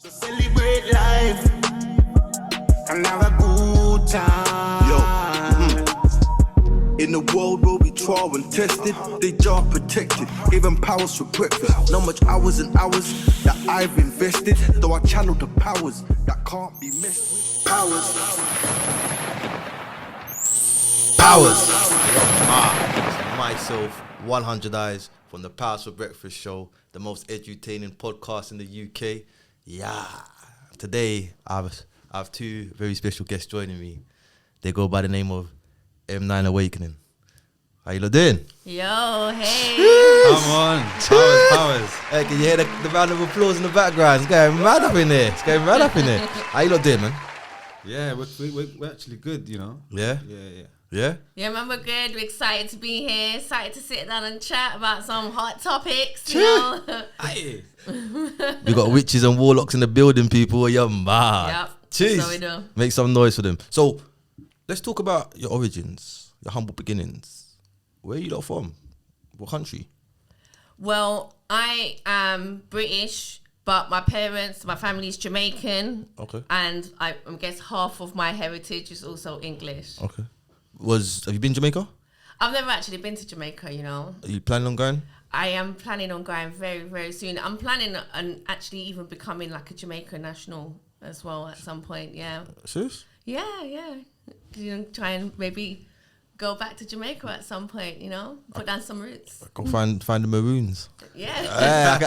Celebrate life and have a good time. In the world where we trial and tested, they jar protected, gave them powers for breakfast. Not much hours and hours that I've invested, though I channel the powers that can't be messed with. Powers. Myself, 100 Eyes from the Powers for Breakfast show, the most edutaining podcast in the UK. Yeah. Today, I have two very special guests joining me. They go by the name of M9 Awakening. How you lot doing? Yo, hey. Come on. Powers. Hey, can you hear the round of applause in the background? It's going mad up in there. How you lot doing, man? Yeah, we're actually good, you know. Yeah? Yeah, man, we're good. We're excited to be here. Excited to sit down and chat about some hot topics, you know. We got witches and warlocks in the building, people. You're mad. Yep. Jeez. So we do. Make some noise for them. So, let's talk about your origins, your humble beginnings. Where are you lot from? What country? Well, I am British, but my family's Jamaican. Okay. And I guess half of my heritage is also English. Okay. Have you been to Jamaica? I've never actually been to Jamaica, you know. Are you planning on going? I am planning on going very, very soon. I'm planning on actually even becoming like a Jamaica national as well at some point, yeah. Serious? Yeah. You know, try and maybe go back to Jamaica at some point, you know, put down some roots. Go find the Maroons. Yeah.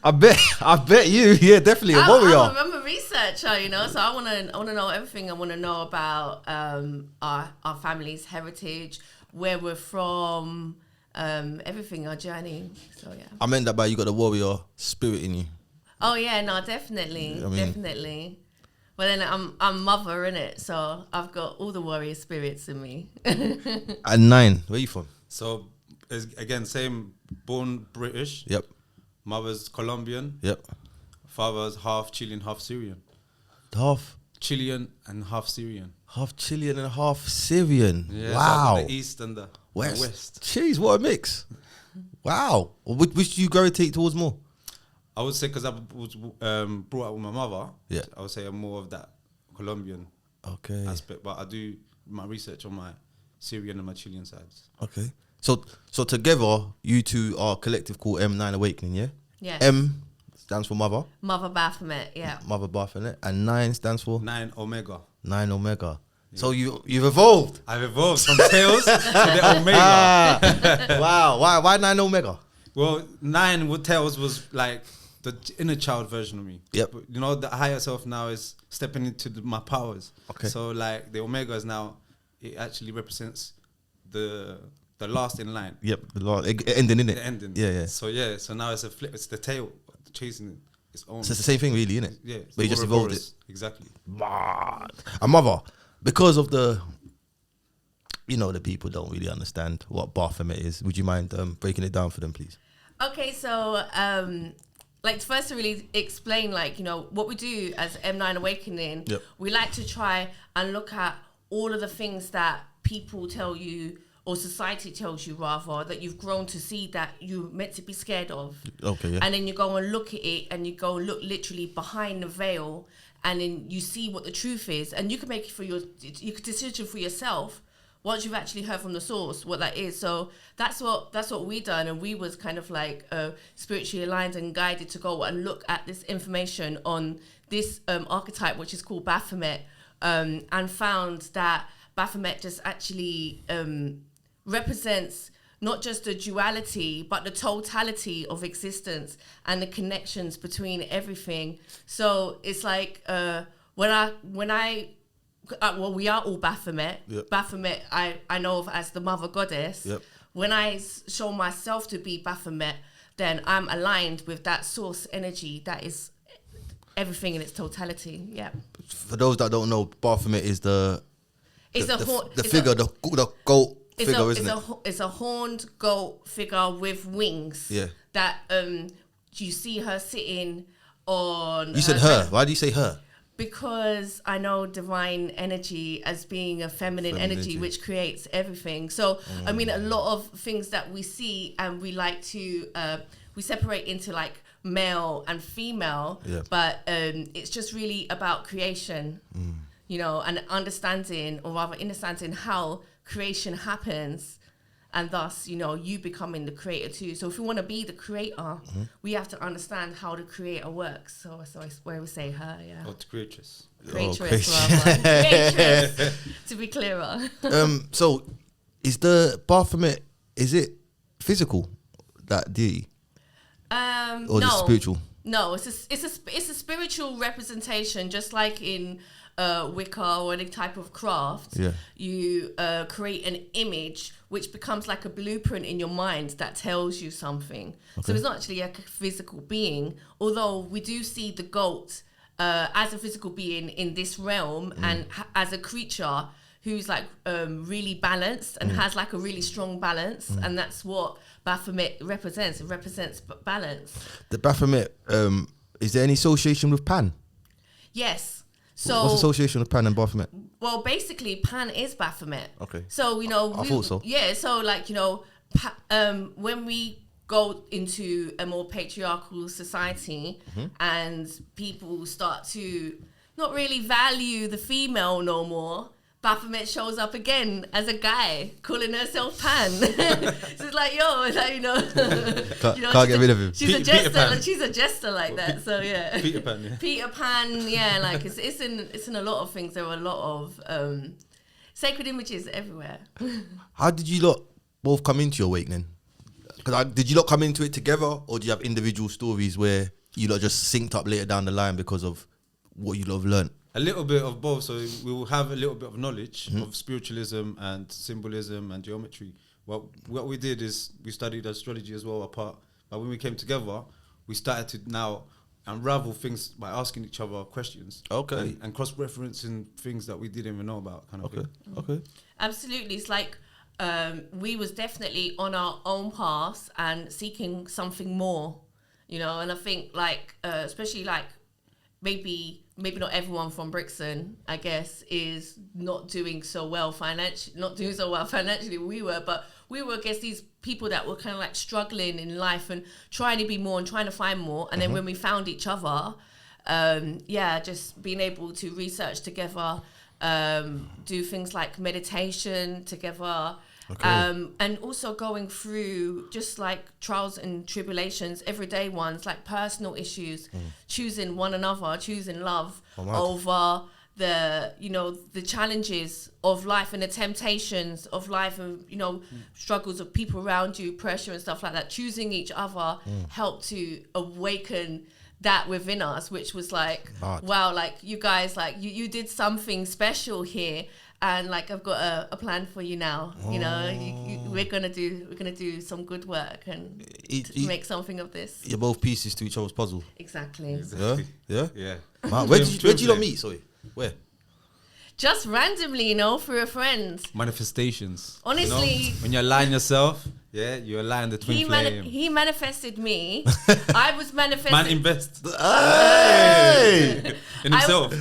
I bet you. Yeah, definitely a warrior. I'm a researcher, you know, so I wanna know everything. I wanna know about our family's heritage, where we're from, everything, our journey. So yeah. I meant that by you got the warrior spirit in you. Oh yeah, no, definitely, definitely. But then I'm mother, innit? So I've got all the warrior spirits in me. And 9, where you from? So, again, same, born British. Yep. Mother's Colombian. Yep. Father's half Chilean, half Syrian. Half Chilean and half Syrian. Half Chilean and half Syrian. Yeah, Wow. So the east and the west. Jeez, what a mix. Wow. Which do you gravitate towards more? I would say because I was brought up with my mother. Yeah. I would say I'm more of that Colombian aspect. But I do my research on my Syrian and my Chilean sides. Okay. So together, you two are a collective called M9 Awakening, yeah? Yes. M stands for mother. Mother Baphomet, yeah. Mother Baphomet. And 9 stands for? 9 Omega. 9 Omega. Yeah. So you've evolved. I've evolved from tails to the Omega. Wow. Why 9 Omega? Well, 9 with tails was like the inner child version of me. Yep. But, you know, the higher self now is stepping into my powers. Okay. So like the Omega is now, it actually represents the last in line. Yep. The last ending, innit? The ending. Yeah. So now it's a flip. It's the tail chasing its own. So it's the same thing, really, innit? Yeah. But you just evolved it. Exactly. And mother, because of the people don't really understand what Baphomet is. Would you mind breaking it down for them, please? Okay, so like first to really explain, like, you know, what we do as M9 Awakening, Yep. we like to try and look at all of the things that people tell you, or society tells you rather, that you've grown to see that you're meant to be scared of. Okay, yeah. And then you go and look at it, and you go and look literally behind the veil, and then you see what the truth is, and you can make it you can decision for yourself once you've actually heard from the source what that is. So that's what we done, and we was kind of like spiritually aligned and guided to go and look at this information on this archetype, which is called Baphomet, and found that Baphomet just actually represents not just the duality, but the totality of existence and the connections between everything. So it's like we are all Baphomet. Yep. Baphomet, I know of as the mother goddess. Yep. When I show myself to be Baphomet, then I'm aligned with that source energy that is everything in its totality. Yeah. For those that don't know, Baphomet is the goat figure, isn't it? It's a horned goat figure with wings. Yeah. That you see her sitting on. You said her. Why do you say her? Because I know divine energy as being a feminine energy, which creates everything. So, I mean, a lot of things that we see and we like to, we separate into like male and female, but it's just really about creation, you know, and understanding, or rather understanding how creation happens, and thus, you know, you becoming the creator too. So if we want to be the creator, we have to understand how the creator works. So I where we say her, Or the creatress. Creatress, rather. Creatress, to be clearer. So is the Baphomet, is it physical, that deity? Or No, is it spiritual? No, it's a spiritual representation, just like in Wicca or any type of craft. Yeah. You create an image which becomes like a blueprint in your mind that tells you something. So it's not actually like a physical being, although we do see the goat as a physical being in this realm and as a creature who's like really balanced and has like a really strong balance, and that's what Baphomet represents. It represents balance. The Baphomet, is there any association with Pan? Yes. So what's the association with Pan and Baphomet? well, basically, Pan is Baphomet. Okay. So, you know, I thought so. Yeah. So, like, you know, when we go into a more patriarchal society and people start to not really value the female no more, Baphomet shows up again as a guy calling herself Pan. So it's like, yo, it's like, you know, Can't get rid of him. She's a Peter jester. Pan. Like, she's a jester like that. So yeah, Peter Pan, yeah. Peter Pan. Yeah, like it's in a lot of things. There are a lot of sacred images everywhere. How did you lot both come into your awakening? Did you lot come into it together, or do you have individual stories where you lot just synced up later down the line because of what you lot have learned? A little bit of both. So we will have a little bit of knowledge of spiritualism and symbolism and geometry. Well, what we did is we studied astrology as well apart. But when we came together, we started to now unravel things by asking each other questions. Okay. And cross-referencing things that we didn't even know about, kind of thing. Okay. Absolutely, it's like we was definitely on our own path and seeking something more, you know. And I think like especially like maybe not everyone from Brixton, I guess, is not doing so well financially. We were, but we were, I guess, these people that were kind of like struggling in life and trying to be more and trying to find more. And then when we found each other, just being able to research together, do things like meditation together. And also going through just like trials and tribulations, everyday ones, like personal issues, choosing one another, choosing love over the, you know, the challenges of life and the temptations of life and, you know, struggles of people around you, pressure and stuff like that. Choosing each other helped to awaken that within us, which was like, wow, like you guys, like you did something special here. And like I've got a plan for you now. You know, we're gonna do some good work and make something of this. You're both pieces to each other's puzzle. Exactly. Yeah. Yeah. Man, where did you lot meet? Sorry, where? Just randomly, you know, through a friend. Manifestations. Honestly, you know, when you align yourself, you align the twin flame. He manifested me. I was manifested. Man invest Hey! in himself.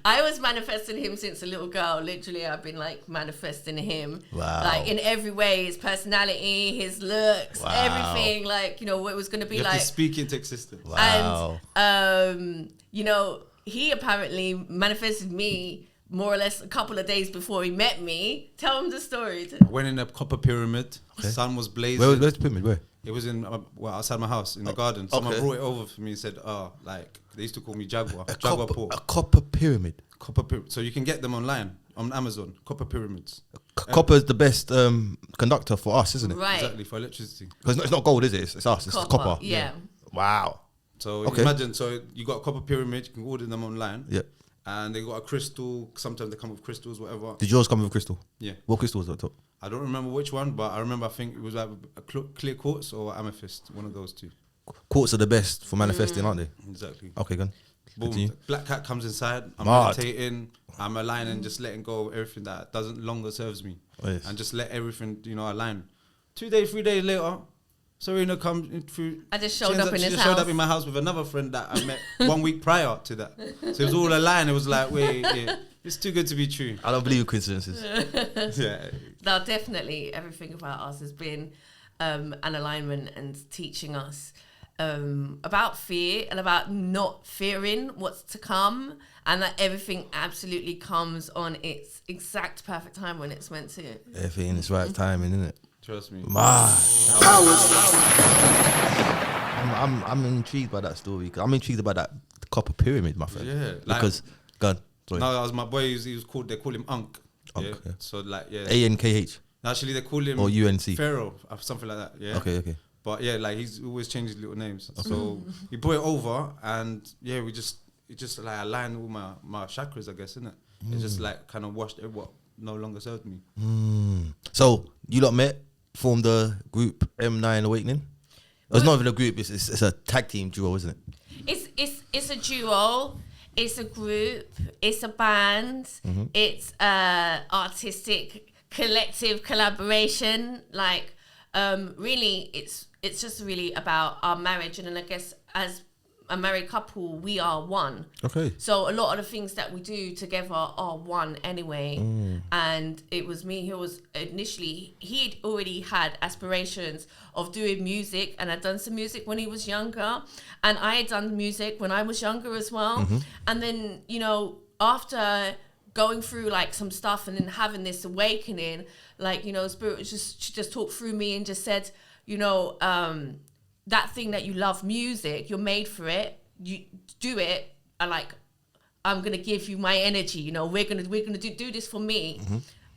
I was manifesting him since a little girl. Literally, I've been like manifesting him. Wow. Like in every way, his personality, his looks, everything. Like, you know, what it was going to be You like. have to speak into existence. Wow. And, you know, he apparently manifested me more or less a couple of days before he met me. Tell him the story. Went in a copper pyramid. The sun was blazing. Where's the pyramid? Where? It was in outside my house in the garden. Someone brought it over for me and said, like they used to call me Jaguar. Jaguar pork. A copper pyramid. Copper pyramid. So you can get them online on Amazon. Copper pyramids. Copper is the best conductor for us, isn't it? Right. Exactly, for electricity. Because it's not gold, is it? It's us. It's copper. Yeah. Wow. So imagine, so you got a copper pyramid. You can order them online. Yeah. And they got a crystal. Sometimes they come with crystals, whatever. Did yours come with crystal? Yeah. What crystal was at the top? I don't remember which one, but I remember I think it was like a clear quartz or amethyst, one of those two. Quartz are the best for manifesting, aren't they? Exactly. Okay, good. Boom. Black cat comes inside. I'm Mad. meditating. I'm aligning, just letting go of everything that doesn't longer serves me. Oh, yes. And just let everything, you know, align. 2 days, 3 days later, Serena comes in through. I just showed up in his She just house. showed up in my house with another friend that I met 1 week prior to that. So it was all aligned. It was like, wait, it's too good to be true. I don't believe in coincidences. Yeah. No, definitely everything about us has been an alignment and teaching us about fear and about not fearing what's to come, and that everything absolutely comes on its exact perfect time when it's meant to. Everything in its right timing, isn't it? Trust me. I'm intrigued by that story. 'Cause I'm intrigued about that copper pyramid, my friend. Yeah, because God, sorry. No, that was my boy. He was called. They call him Unk. Unk, Yeah. yeah. So like, yeah. ANKH Actually, they call him or UNC. Pharaoh, something like that. Yeah. Okay. But yeah, like he's always changed his little names. So he brought it over, and yeah, it just like aligned all my chakras, I guess, isn't it? It just like kind of washed what no longer served me. So you lot met, formed the group M9 Awakening. It's not even a group. It's a tag team duo, isn't it? It's a duo. It's a group. It's a band. It's artistic collective collaboration. Like really, it's just really about our marriage, and then I guess as a married couple, we are one. Okay. So a lot of the things that we do together are one anyway. And it was me who was initially, he'd already had aspirations of doing music, and I'd done some music when he was younger, and I had done music when I was younger as well. And then, you know, after going through like some stuff and then having this awakening, like, you know, Spirit was she just talked through me and just said, you know, that thing that you love, music, you're made for it, you do it, and like, I'm gonna give you my energy, you know, we're gonna do this for me.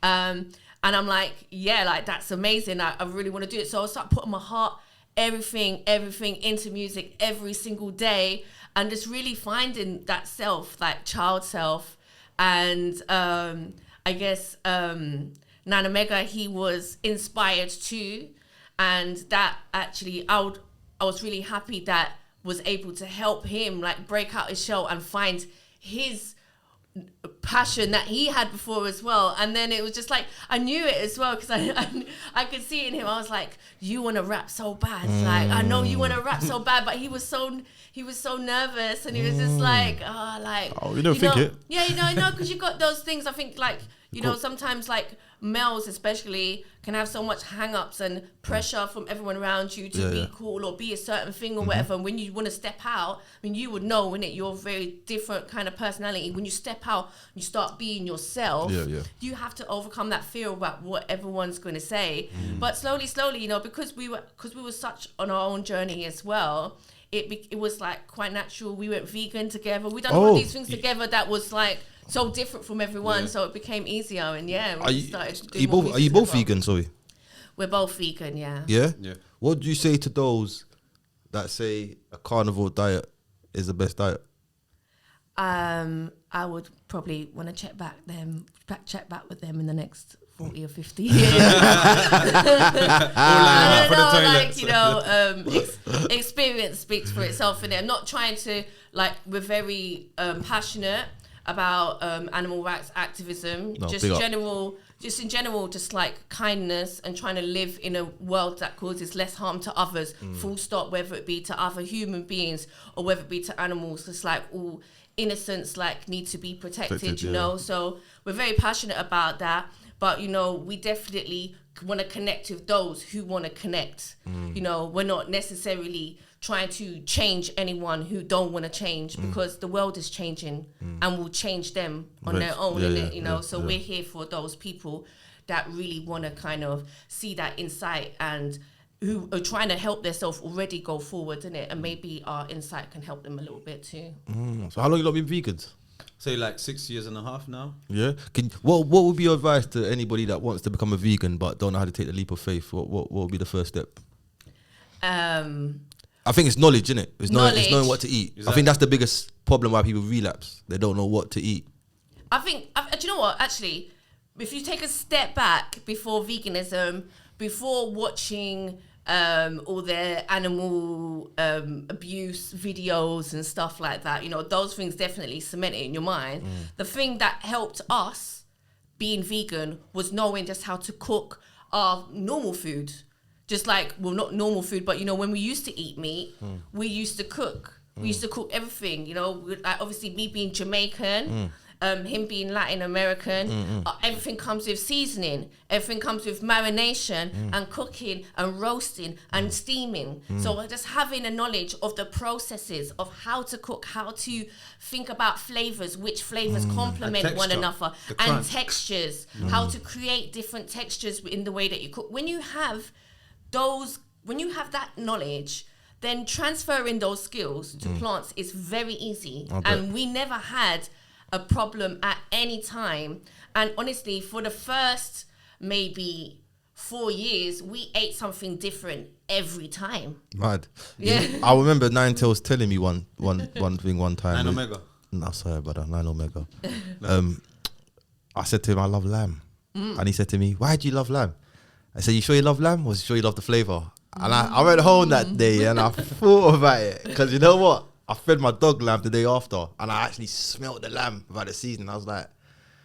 And I'm like, yeah, like that's amazing, I really want to do it. So I start putting my heart, everything into music every single day, and just really finding that self, like child self. And I guess Nana Mega, he was inspired too, and that actually I was really happy that was able to help him like break out his shell and find his passion that he had before as well. And then it was just like, I knew it as well, because I could see it in him. I was like, you want to rap so bad, like I know you want to rap so bad, but he was so nervous, and he was just like, you don't think it? Yeah, you know, because you got those things. I think like, you know, sometimes like males especially can have so much hang-ups and pressure from everyone around you to be cool or be a certain thing or whatever. And when you want to step out, I mean, you would know, innit, you're a very different kind of personality. When you step out, you start being yourself. You have to overcome that fear about what everyone's going to say. But slowly, you know, because we were such on our own journey as well, it was like quite natural. We went vegan together. We done all these things together that was like so different from everyone, so it became easier. And are you both vegan? Sorry, we're both vegan. Yeah. What do you say to those that say a carnivore diet is the best diet? I would probably want to check back with them in the next 40 or 50 years. I don't know, like, you know, experience speaks for itself in it. I'm not trying to, like, we're very passionate about animal rights activism, just in general, just like kindness and trying to live in a world that causes less harm to others, full stop, whether it be to other human beings or whether it be to animals. It's like all innocents like need to be protected, you know. So we're very passionate about that, but you know, we definitely want to connect with those who want to connect. You know, we're not necessarily trying to change anyone who don't want to change, because the world is changing and will change them on their own, you know. So we're here for those people that really want to kind of see that insight and who are trying to help themselves already go forward, innit? And maybe our insight can help them a little bit too. So how long you lot been vegans? Say like 6 years and a half now. Yeah. What would be your advice to anybody that wants to become a vegan but don't know how to take the leap of faith? What would be the first step? I think it's knowledge, innit? It's knowing what to eat. Exactly. I think that's the biggest problem why people relapse. They don't know what to eat. Do you know what? Actually, if you take a step back before veganism, before watching all their animal abuse videos and stuff like that, you know, those things definitely cement it in your mind. The thing that helped us being vegan was knowing just how to cook our normal food. Just like, well, not normal food, but, you know, when we used to eat meat, we used to cook. We used to cook everything, you know. Like, obviously, me being Jamaican, him being Latin American, everything comes with seasoning, everything comes with marination and cooking and roasting and steaming. So just having a knowledge of the processes of how to cook, how to think about flavors, which flavors complement one another, and textures, how to create different textures in the way that you cook. When you have that knowledge, then transferring those skills to plants is very easy. And we never had a problem at any time. And honestly, for the first maybe 4 years, we ate something different every time. Mad. Yeah. I remember Nine Tails telling me one thing one time. 9 Omega. No, sorry, brother. 9 Omega. I said to him, I love lamb. And he said to me, why do you love lamb? I said, you sure you love lamb? Or you sure you love the flavour? And I went home that day and I thought about it. Because you know what? I fed my dog lamb the day after and I actually smelled the lamb about the seasoning. I was like,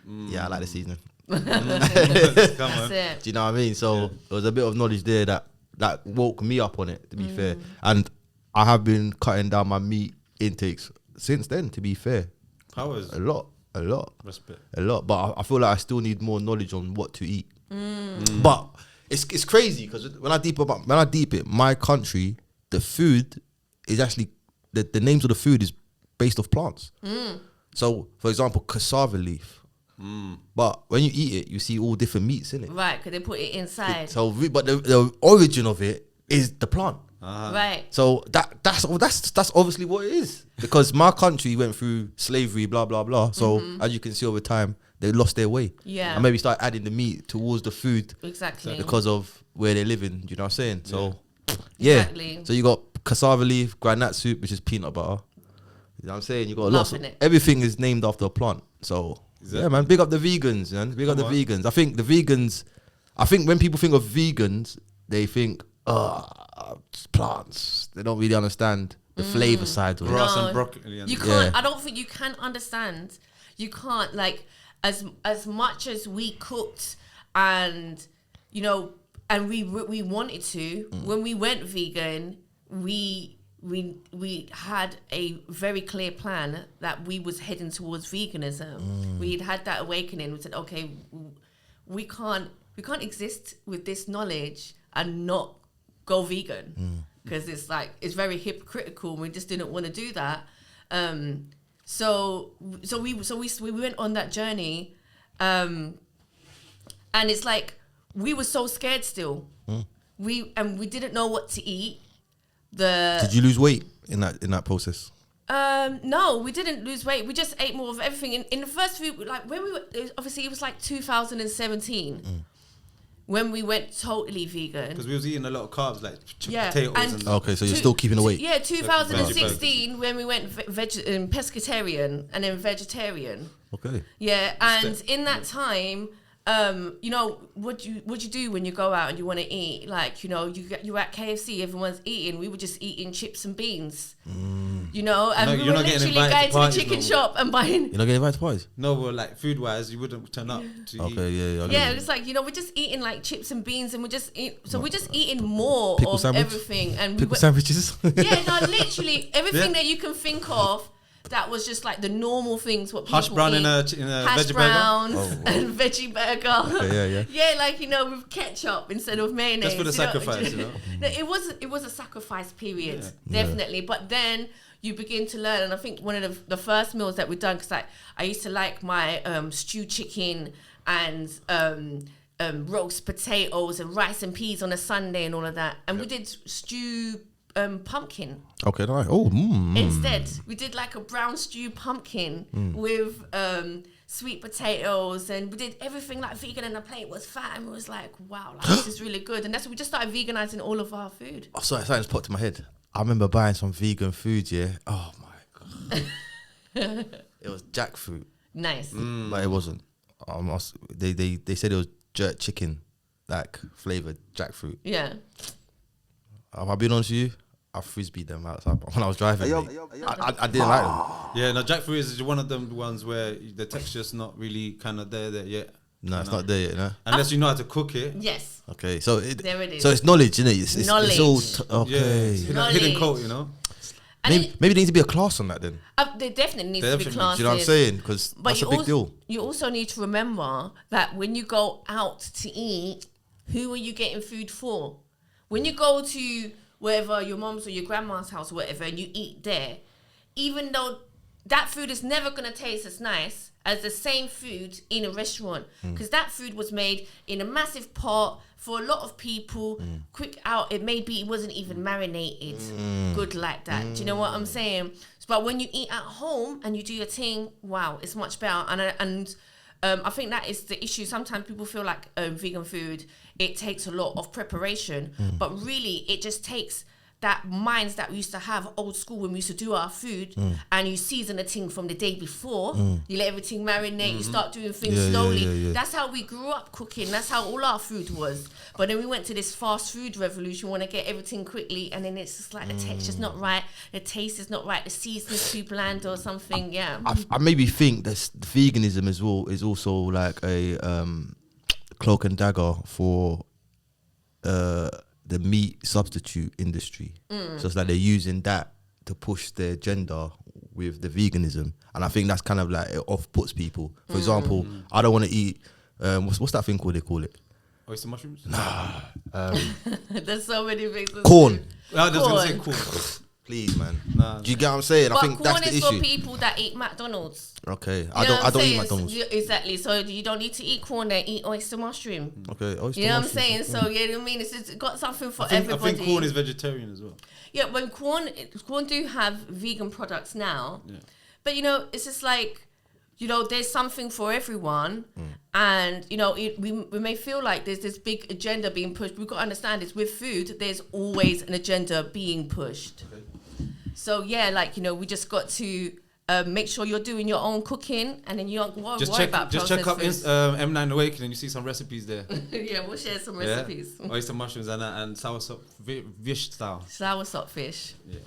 yeah, I like the seasoning. Come on. That's it. Do you know what I mean? So there was a bit of knowledge there that woke me up on it, to be fair. And I have been cutting down my meat intakes since then, to be fair. Powers. A lot. Respect. A lot. But I feel like I still need more knowledge on what to eat. But it's crazy because when I deep it, my country, the food is actually the names of the food is based off plants. So, for example, cassava leaf. But when you eat it, you see all different meats in it. Right, because they put it inside. But the origin of it is the plant. Right. So that's obviously what it is. Because my country went through slavery, blah blah blah. So as you can see over time, they lost their way. Yeah. And maybe start adding the meat towards the food. Exactly. Because of where they're living. You know what I'm saying? So yeah. Exactly. So you got cassava leaf, granite soup, which is peanut butter. You know what I'm saying? You got lots of it. everything is named after a plant. So yeah, man, big up the vegans, man. Big up the vegans. I think when people think of vegans, they think, plants. They don't really understand the flavor side of it. Grass and broccoli. And You can't. I don't think you can understand. You can't, like, as much as we cooked and and we wanted to. When we went vegan, we had a very clear plan that we was heading towards veganism. We'd had that awakening. We said, okay, we can't exist with this knowledge and not go vegan because it's very hypocritical. We just didn't want to do that. So we went on that journey, and it's like we were so scared still. We didn't know what to eat. Did you lose weight in that process? No, we didn't lose weight. We just ate more of everything. In the first few, like when we were, obviously it was like 2017 when we went totally vegan. Because we was eating a lot of carbs, like Yeah, potatoes and- Okay, so you're still keeping the weight. Yeah, 2016 when we went pescatarian and then vegetarian. Okay. Yeah, and in that time, what you do when you go out and you want to eat, like, you're at KFC, everyone's eating. We were just eating chips and beans, and we were literally going to the chicken shop and buying. You're not getting invited to parties? No, well, like food wise, you wouldn't turn up to eat. Okay, yeah. Yeah, it's like, we're just eating like chips and beans, and we're just eating more Pickle of sandwich? everything, and Pickle sandwiches? yeah, no, literally everything Yeah. that you can think of. That was just like the normal things what people Hash brown eat. in a Hash veggie browns burger. and veggie burger. Okay, yeah. Yeah, like, with ketchup instead of mayonnaise. Just for the sacrifice, No, it was a sacrifice period, definitely. But then you begin to learn, and I think one of the first meals that we done, because I used to like my stewed chicken and roast potatoes and rice and peas on a Sunday and all of that, and we did stew pumpkin. Okay, nice. Oh, Instead, we did like a brown stew pumpkin with sweet potatoes, and we did everything like vegan, and the plate was fat, and we was like, wow, this is really good. And that's when we just started veganizing all of our food. Oh, sorry, something just popped in my head. I remember buying some vegan food, yeah. Oh my god. It was jackfruit. Nice. But it wasn't. They said it was jerk chicken, like flavoured jackfruit. Yeah. Have I been honest with you? I frisbeed them outside when I was driving. I didn't like them. Yeah, no, jackfruit is one of them ones where the texture's not really kind of there yet. No, it's not there yet, no? Unless you know how to cook it. Yes. Okay, so There it is. So it's knowledge, isn't it? It's Knowledge. all okay. Yeah, it's hidden code, And Maybe there needs to be a class on that then. there definitely needs to be Do classes. you know what I'm saying? Because But that's a big deal. You also need to remember that when you go out to eat, who are you getting food for? When you go to wherever your mom's or your grandma's house or whatever, and you eat there, even though that food is never going to taste as nice as the same food in a restaurant, because that food was made in a massive pot for a lot of people, quick out. It wasn't even marinated good like that. Do you know what I'm saying? But when you eat at home and you do your thing, wow, it's much better. And I think that is the issue. Sometimes people feel like vegan food, it takes a lot of preparation, but really it just takes that minds that we used to have old school when we used to do our food, and you season a thing from the day before, you let everything marinate, you start doing things slowly. Yeah. That's how we grew up cooking. That's how all our food was. But then we went to this fast food revolution, want to get everything quickly, and then it's just like the texture's not right, the taste is not right, the seasoning's too bland or something. I maybe think that veganism as well is also like a cloak and dagger for the meat substitute industry. So it's like they're using that to push their agenda with the veganism, and I think that's kind of like it off-puts people. For example, I don't want to eat what's that thing called? They call it Oyster mushrooms? There's so many things. corn. I was going to say corn. Please, man. Nah. Do you get what I'm saying? But I think that's corn the is issue. for people that eat McDonald's. Okay, You I know what I'm don't eat saying? McDonald's. Exactly. So you don't need to eat corn there. Eat oyster mushroom. Okay, oyster You know what I'm mushroom. saying? So you know what I mean? It's got something for I everybody. think corn is vegetarian as well. Yeah, when corn do have vegan products now, but you know, it's just like, you know, there's something for everyone, and you know, we may feel like there's this big agenda being pushed. We've got to understand is with food, there's always an agenda being pushed. Okay. So yeah, like, you know, we just got to make sure you're doing your own cooking, and then you don't worry about Just check up processed M9 Awakening. You see some recipes there. food. Yeah, we'll share some recipes. Oyster mushrooms and soursop fish style. Soursop fish. Yeah.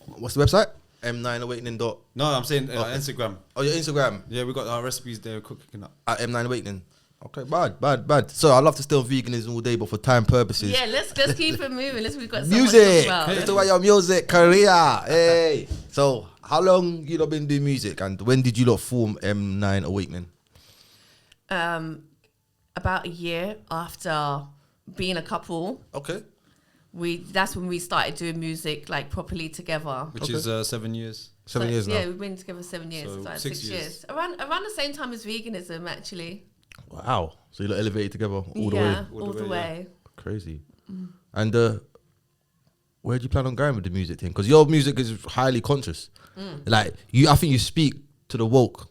What's the website? M9awakening. No, I'm saying Instagram. Oh, your Instagram Yeah, we got our recipes there cooking up. at M9awakening. Okay, bad. So I love to stay on veganism all day, but for time purposes, Yeah, let's keep it moving. We've got so much music. to talk about. Let's talk about your music career. Hey, so how long you lot been doing music, and when did you lot form M9awakening? About a year after being a couple, Okay. that's when we started doing music like properly together. Which is 7 years. 7 years now. Yeah, we've been together 7 years. So It's like 6 6 years. Around the same time as veganism, actually. Wow. So you lot elevated together all the way. Yeah, All all the the way, way. Crazy. And where do you plan on going with the music thing? Because your music is highly conscious. Like I think you speak to the woke.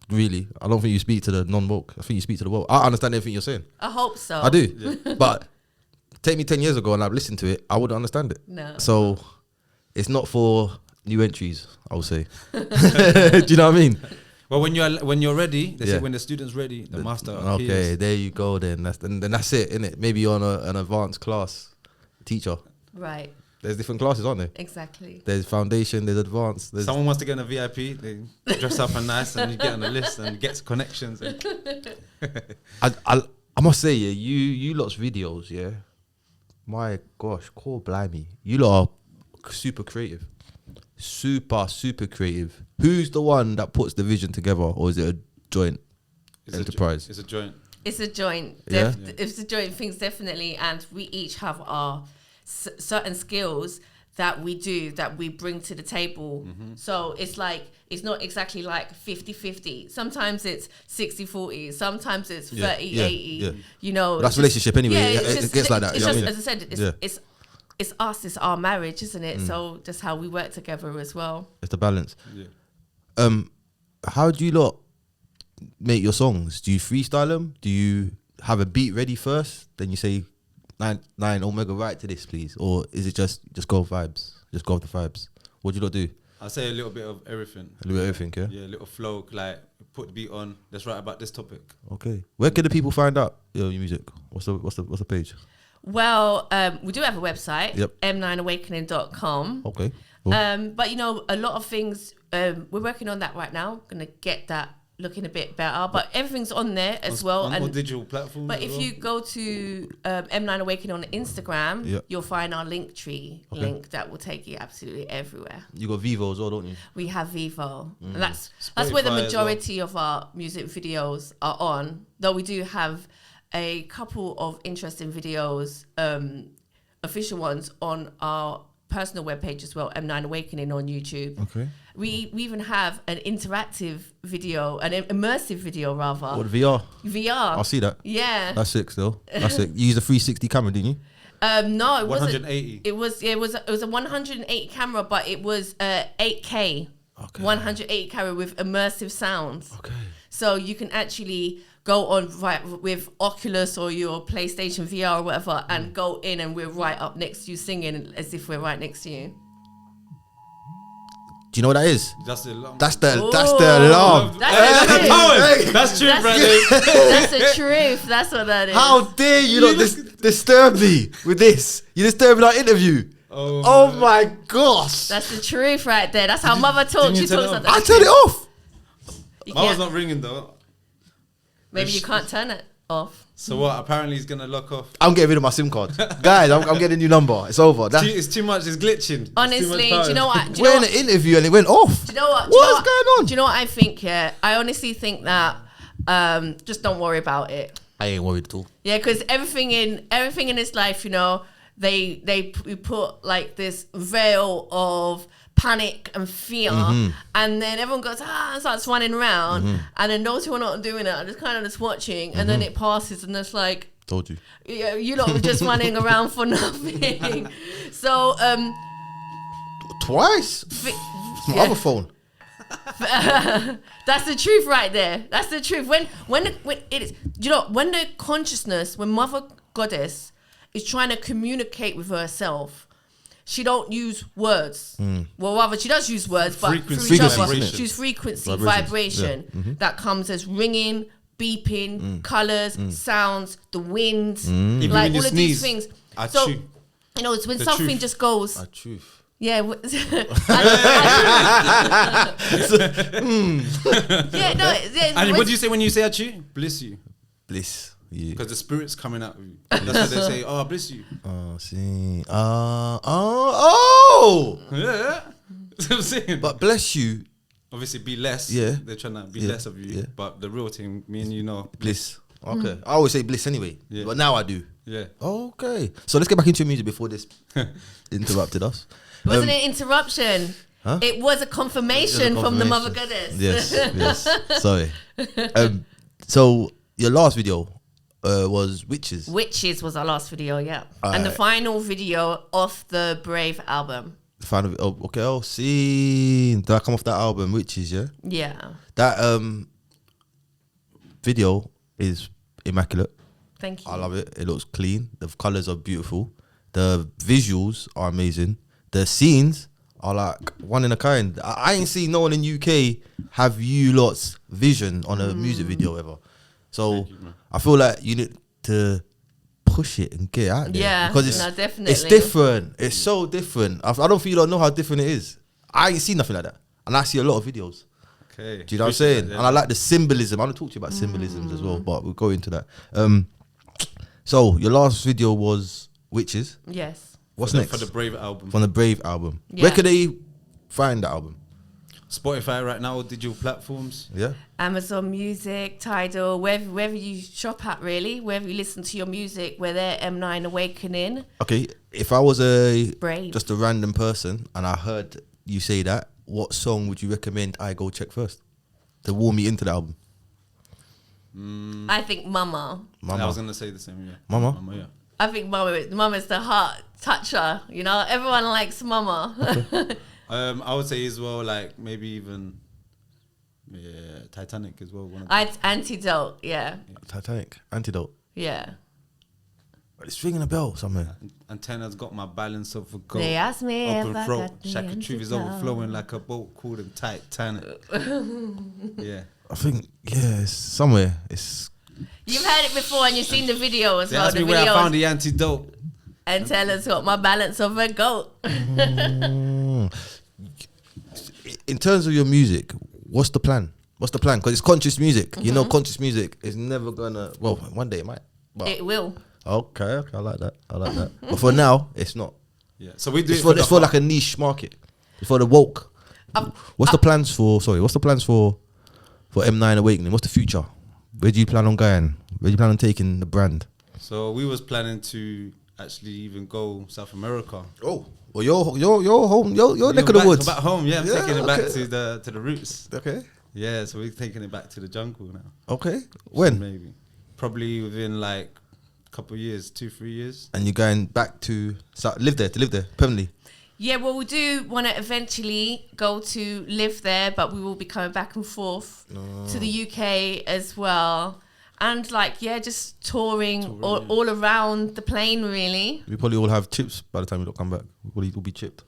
Really, I don't think you speak to the non-woke. I think you speak to the woke. I understand everything you're saying. I hope so. I do, but take me 10 years ago and I've listened to it, I wouldn't understand it. No. So it's not for new entries, I would say. Do you know what I mean? Well, when you're ready, they Yeah. say when the student's ready, the master Okay, appears. there you go. Then that's it, innit? Maybe you're on an advanced class teacher. Right, There's different classes, aren't there? exactly. There's foundation, there's advanced. There's Someone wants to get in a VIP, they dress up and nice, and you get on the list and gets connections. And I must say, yeah, you lot's videos, yeah. My gosh, call blimey, you lot are super creative, super creative. Who's the one that puts the vision together, or is it a joint enterprise? It's a joint. It's a joint. Yeah? It's a joint things, definitely. And we each have our certain skills that we bring to the table. So it's like, it's not exactly like 50-50. Sometimes it's 60-40. Sometimes it's 30-80. Yeah. You know, That's relationship anyway. Yeah, It gets like that. It's you know just, what I mean? as I said, Yeah. it's us. It's our marriage, isn't it? So just how we work together as well. It's the balance. Yeah. How do you lot make your songs? Do you freestyle them? Do you have a beat ready first? Then you say, nine Omega, write to this, please. Or is it just go vibes? Just go with the vibes. What do you lot do? I say a little bit of everything. A little bit of everything, yeah? Yeah, a little flow, like put the beat on. Let's write about this topic. Okay. Where can the people find out your music? What's the page? Well, we do have a website, Yep. m9awakening.com. Okay. Cool. But you know, a lot of things, we're working on that right now. Gonna get that looking a bit better, but everything's on there as well. On And all digital platforms. but as if well? you go to M9 Awakening on Instagram, Yeah. you'll find our link tree link that will take you absolutely everywhere. You got Vivo as well, don't you? We have Vivo. And that's where the Spotify as majority of our music videos are on. Though we do have a couple of interesting videos, official ones on our personal webpage as well, M9 Awakening on YouTube. Okay. We even have an interactive video, an immersive video rather. What, VR? VR. I'll see that. Yeah. That's sick still. That's sick. You used a 360 camera, didn't you? No, it wasn't. 180. It was a 180 camera, but it was 8K. Okay. 180 camera with immersive sounds. Okay. So you can actually go on with Oculus or your PlayStation VR or whatever and go in and we're right up next to you singing as if we're right next to you. Do you know what that is? That's the alarm. That's the Ooh. alarm. That's the truth. That's true, That's brother. That's the truth. That's what that is. How dare you not disturb me with this? You disturbed our interview. Oh my gosh. That's the truth right there. That's how mother talks. didn't you She turn talks it like off? I that. turned it off. You Mine was can't- not ringing though. Maybe you can't turn it off. So what? Apparently he's gonna lock off. I'm getting rid of my SIM card. Guys, I'm getting a new number. It's over. It's too much. It's glitching. It's too Honestly, much do you know power. what? Do you We're know in what? an interview and it went off. Do you know what? What's going on? Do you know what I think? Yeah, I honestly think that just don't worry about it. I ain't worried at all. Yeah, because everything in this life, you know, they put like this veil of panic and fear, and then everyone goes and starts running around, and then those who are not doing it are just kind of just watching, and then it passes, and it's like, Told you. yeah, you lot were just running around for nothing. So Twice? fi- It's my yeah. other phone. That's the truth right there. That's the truth. When it is, you know, when the consciousness, when Mother Goddess is trying to communicate with herself, she don't use words. Well, rather she does use words, but Frequency, through each other, vibration. she use frequency, Vibrations, vibration that comes as ringing, beeping, colors, sounds, the wind, Even like when you all of these sneeze, things. I So chew. you know, it's when The something truth. just goes. Truth. Yeah. Yeah, no. Yeah, And when- what do you say when you say "achu"? Bless you, Bliss. Yeah. because the spirit's coming out of you. That's what they say. Oh, bless you. Oh, see. Oh. Yeah. That's what I'm saying. But bless you, Obviously, be less. Yeah. They're trying to be Yeah. less of you. Yeah. But the real thing, me and you know. bliss. Okay. I always say bliss anyway. Yeah. But now I do. Yeah. Okay. So let's get back into your music before this interrupted us. It wasn't an interruption. Huh? It was a confirmation from the Mother Goddess. Yes, yes. Sorry. So your last video was Witches. Witches was our last video, yeah. And the Alright. final video of the Brave album. Fan of it. Oh, okay. Oh, see. Did I come off that album, Witches? Yeah. Yeah. That video is immaculate. Thank you. I love it. It looks clean. The colors are beautiful. The visuals are amazing. The scenes are like one in a kind. I ain't seen no one in UK have you lot's vision on a music video ever. So I feel like you need to push it and get it out there. Yeah, because no, definitely. it's different. It's so different. I don't think you don't know how different it is. I ain't seen nothing like that, and I see a lot of videos. Okay. Do you know what I'm saying? And I like the symbolism. I'm gonna talk to you about symbolisms as well, but we'll go into that. So your last video was Witches. Yes. What's for next? For the Brave album. From the Brave album. Yeah. Where could they find the album? Spotify right now, digital platforms. Yeah. Amazon Music, Tidal, wherever you shop at, really, wherever you listen to your music, we're there. M9 Awakening. Okay. If I was Brave. just a random person and I heard you say that, what song would you recommend I go check first to warm me into the album? I think Mama. Mama. I was gonna say the same. Yeah. Mama? Yeah. I think Mama's the heart toucher. You know, everyone likes Mama. I would say as well, like maybe even Titanic as well. One of Antidote. Yeah. Titanic. Antidote. Yeah. It's ringing a bell somewhere. Antenna's got my balance of a goat. They asked me if Open I throat. got the Shaka Truth is antidote. overflowing like a boat called in Titanic. Yeah. I think, yeah, it's somewhere. It's You've heard it before and you've seen the video as They well. asked The me where I videos. found the antidote. And tell us what my balance of a goat. in terms of your music, what's the plan? What's the plan? Because it's conscious music. You Mm-hmm. know, conscious music is never gonna. Well, one day it might. But It will. okay, I like that. But for now, it's not. Yeah. So we do It's it for the it's for heart. like a niche market. It's for the woke. What's the plans for? Sorry, what's the plans for M9 Awakening? What's the future? Where do you plan on going? Where do you plan on taking the brand? So we was planning to actually even go South America. Oh, well, your home, your neck of the Back- woods. Back home, yeah. I'm Yeah, taking it back okay. to the roots. Okay. Yeah, so we're taking it back to the jungle now. Okay. So When? maybe. Probably within like a couple of years, 2-3 years. And you're going back to live there permanently. Yeah, well, we do want to eventually go to live there, but we will be coming back and forth to the UK as well. And just touring all around the plane, really. We probably all have chips by the time we don't come back. We probably all be chipped.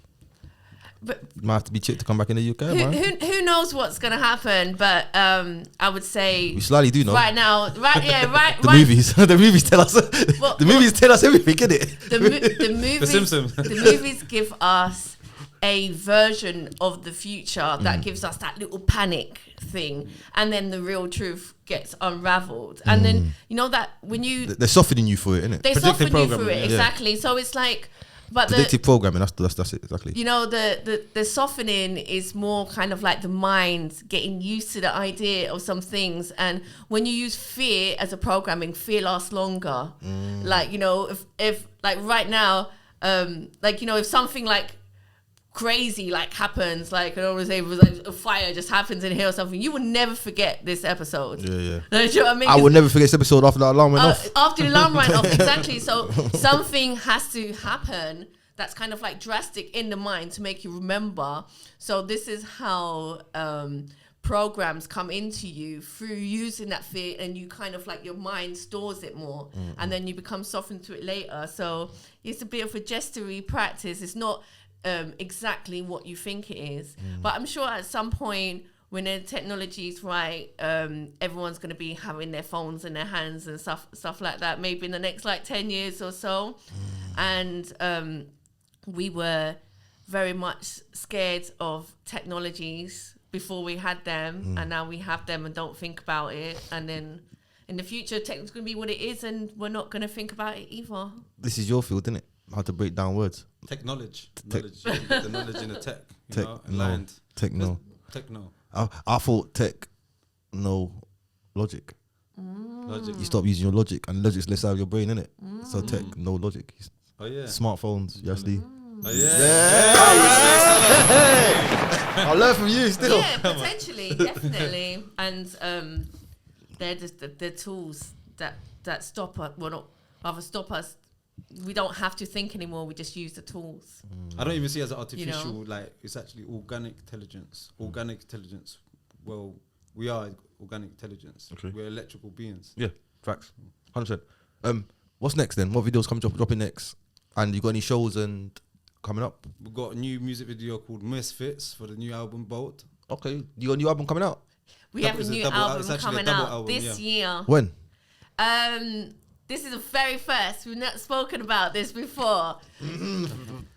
But You might have to be chipped to come back in the UK, man. who knows what's going to happen? But I would say We slightly do know. right now, The movies, the movies tell us. The movies tell us everything, innit? the movies, The Simpsons. the movies give us a version of the future that gives us that little panic thing, and then the real truth gets unraveled. And then that when you They're softening you for it, innit? they Predictive soften you through programming, it, yeah. exactly. So it's like, but Predictive programming. That's it exactly. the softening is more kind of like the mind getting used to the idea of some things. And when you use fear as a programming, fear lasts longer. If like right now, if something like crazy happens, I don't want to say it was like a fire just happens in here or something, you will never forget this episode. Yeah. Do you know what I mean? I will never forget this episode after that alarm went off. After the alarm went off, exactly. So something has to happen that's kind of like drastic in the mind to make you remember. So this is how programs come into you through using that fear, and you kind of like your mind stores it more, and then you become softened to it later. So it's a bit of a gestury practice. It's not exactly what you think it is, but I'm sure at some point when the technology is right, everyone's going to be having their phones in their hands and stuff like that, maybe in the next 10 years or so. And we were very much scared of technologies before we had them, and now we have them and don't think about it. And then in the future, tech's going to be what it is, and we're not going to think about it either. This is your field, isn't it? How to break down words. Knowledge. The knowledge in the tech. Aligned. Techno. Techno. I thought tech, no logic. Logic. You stop using your logic, and logic's less out of your brain, innit? So tech, no logic. Oh yeah. Smartphones, actually. Oh yeah. I learn from you still. Yeah, potentially, definitely. And they're just the tools that stop us. Well, not rather stop us. We don't have to think anymore. We just use the tools. I don't even see it as an artificial, it's actually organic intelligence. Organic intelligence. Well, we are organic intelligence. Okay. We're electrical beings. Yeah, facts. 100%. What's next then? What videos dropping next? And you got any shows and coming up? We've got a new music video called Misfits for the new album Bolt. Okay. You got a new album coming out? We have a new album coming out this year. When? This is the very first. We've not spoken about this before.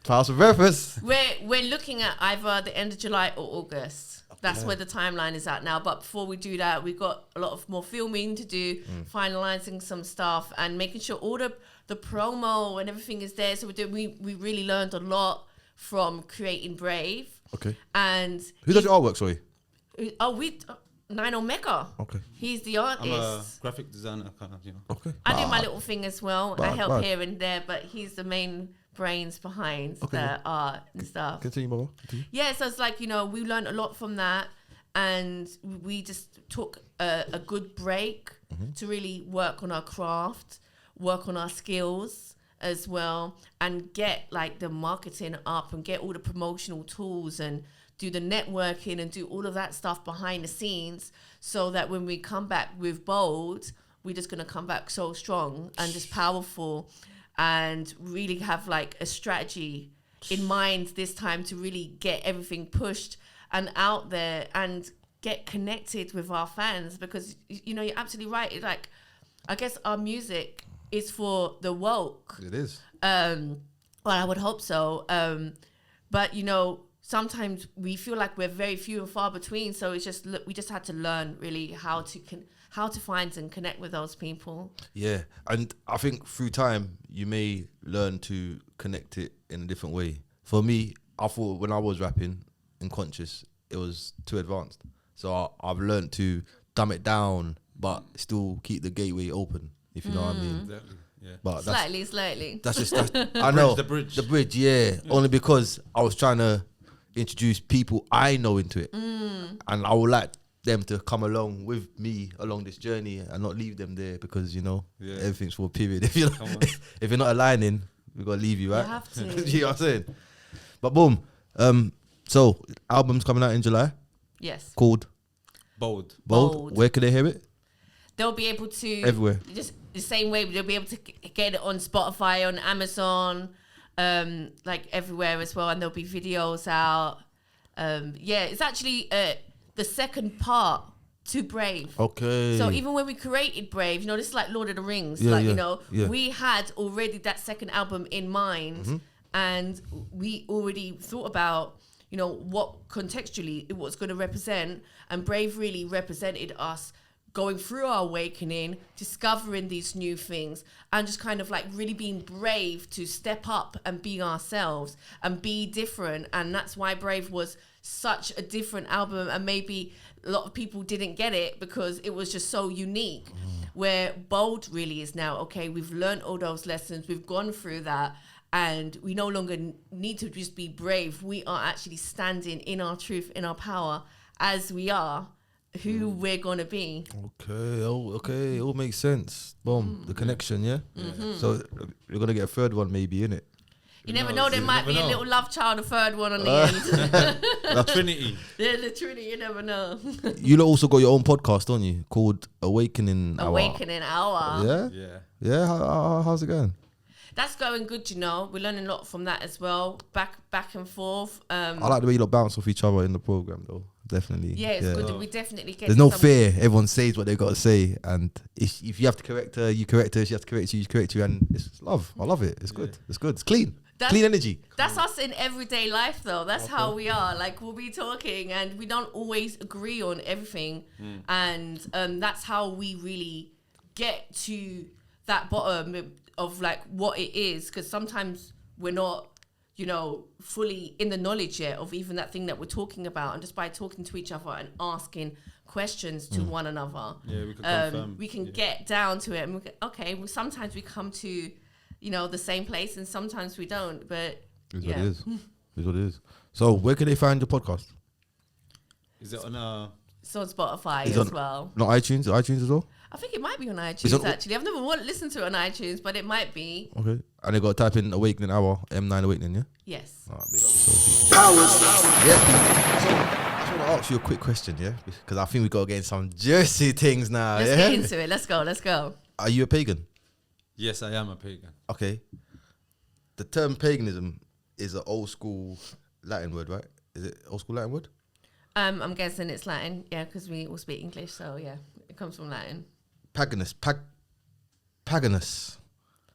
House of Breakfast. We're looking at either the end of July or August. That's where the timeline is at now. But before we do that, we've got a lot of more filming to do, finalizing some stuff and making sure all the promo and everything is there. So we really learned a lot from creating Brave. Okay. And Who does your artwork, sorry? Nine Omega. Okay. He's the artist. I'm a graphic designer, kind of, Okay. I do my little thing as well. I help bad. here and there, but he's the main brains behind Okay. the art and stuff. Continue, Mama. Continue. Yeah, so it's like, we learned a lot from that, and we just took a good break to really work on our craft, work on our skills as well, and get the marketing up and get all the promotional tools and do the networking and do all of that stuff behind the scenes, so that when we come back with Bold, we're just going to come back so strong and just powerful, and really have a strategy in mind this time to really get everything pushed and out there and get connected with our fans, because you're absolutely right. I guess our music is for the woke. It is. Well, I would hope so. But sometimes we feel like we're very few and far between. So it's just we just had to learn really how to find and connect with those people. Yeah, and I think through time you may learn to connect it in a different way. For me, I thought when I was rapping in Conscious, it was too advanced. So I've learned to dumb it down, but still keep the gateway open, if you know what I mean. Exactly. Yeah. But Slightly. that's just I know The bridge. the bridge, yeah. Only because I was trying to introduce people I know into it, and I would like them to come along with me along this journey and not leave them there because everything's for a period. If you're if you're not aligning, we gotta leave you, right? You have to. You know what I'm saying? But boom, so album's coming out in July Yes. called Bold. Bold. Where can they hear it? They'll be able to Everywhere. Just the same way they'll be able to get it on Spotify, on Amazon, like everywhere as well, and there'll be videos out. It's actually the second part to Brave. Okay. So even when we created Brave, this is like Lord of the Rings. We had already that second album in mind, and we already thought about what contextually it was going to represent, and Brave really represented us going through our awakening, discovering these new things, and just kind of like really being brave to step up and be ourselves and be different. And that's why Brave was such a different album, and maybe a lot of people didn't get it because it was just so unique. Where Bold really is now, okay, we've learned all those lessons, we've gone through that, and we no longer need to just be brave. We are actually standing in our truth, in our power, as we are who we're going to be. Okay, it all makes sense. Boom, the connection, yeah? So we're going to get a third one maybe, innit? You never know, there might be a little love child, a third one on the end. The Trinity. Yeah, the Trinity, you never know. You lot also got your own podcast, don't you? Called Awakening Hour. Awakening Hour. Yeah? Yeah. Yeah, how's it going? That's going good, We're learning a lot from that as well. Back and forth. I like the way you lot bounce off each other in the program, though. Definitely. Yeah, it's good that we definitely get. There's no fear. Everyone says what they got to say, and if you have to correct her, you correct her. If you have to correct you correct you, and it's love. I love it. It's good. It's good. It's clean. Clean energy. That's us in everyday life, though. That's how we are. Like, we'll be talking, and we don't always agree on everything, and that's how we really get to that bottom of like what it is, because sometimes we're not fully in the knowledge yet of even that thing that we're talking about, and just by talking to each other and asking questions to one another, we can confirm. We can get down to it, and well, sometimes we come to the same place, and sometimes we don't, but It's what it is. It's what it is. So where can they find your podcast? Is it on it's on Spotify It's as on- well. Not iTunes? iTunes as well? I think it might be on It's iTunes, on- actually. I've never listened to it on iTunes, but it might be. Okay. And they got to type in Awakening Hour, M9 Awakening, yeah? Yes. Alright, big up yourself. Yeah. So I just want to ask you a quick question, yeah? Because I think we got to get in some juicy things now, Let's yeah? get into it. Let's go. Are you a pagan? Yes, I am a pagan. Okay. The term paganism is an old school Latin word, right? Is it old school Latin word? I'm guessing it's Latin, yeah, because we all speak English, so yeah, it comes from Latin. Paganus.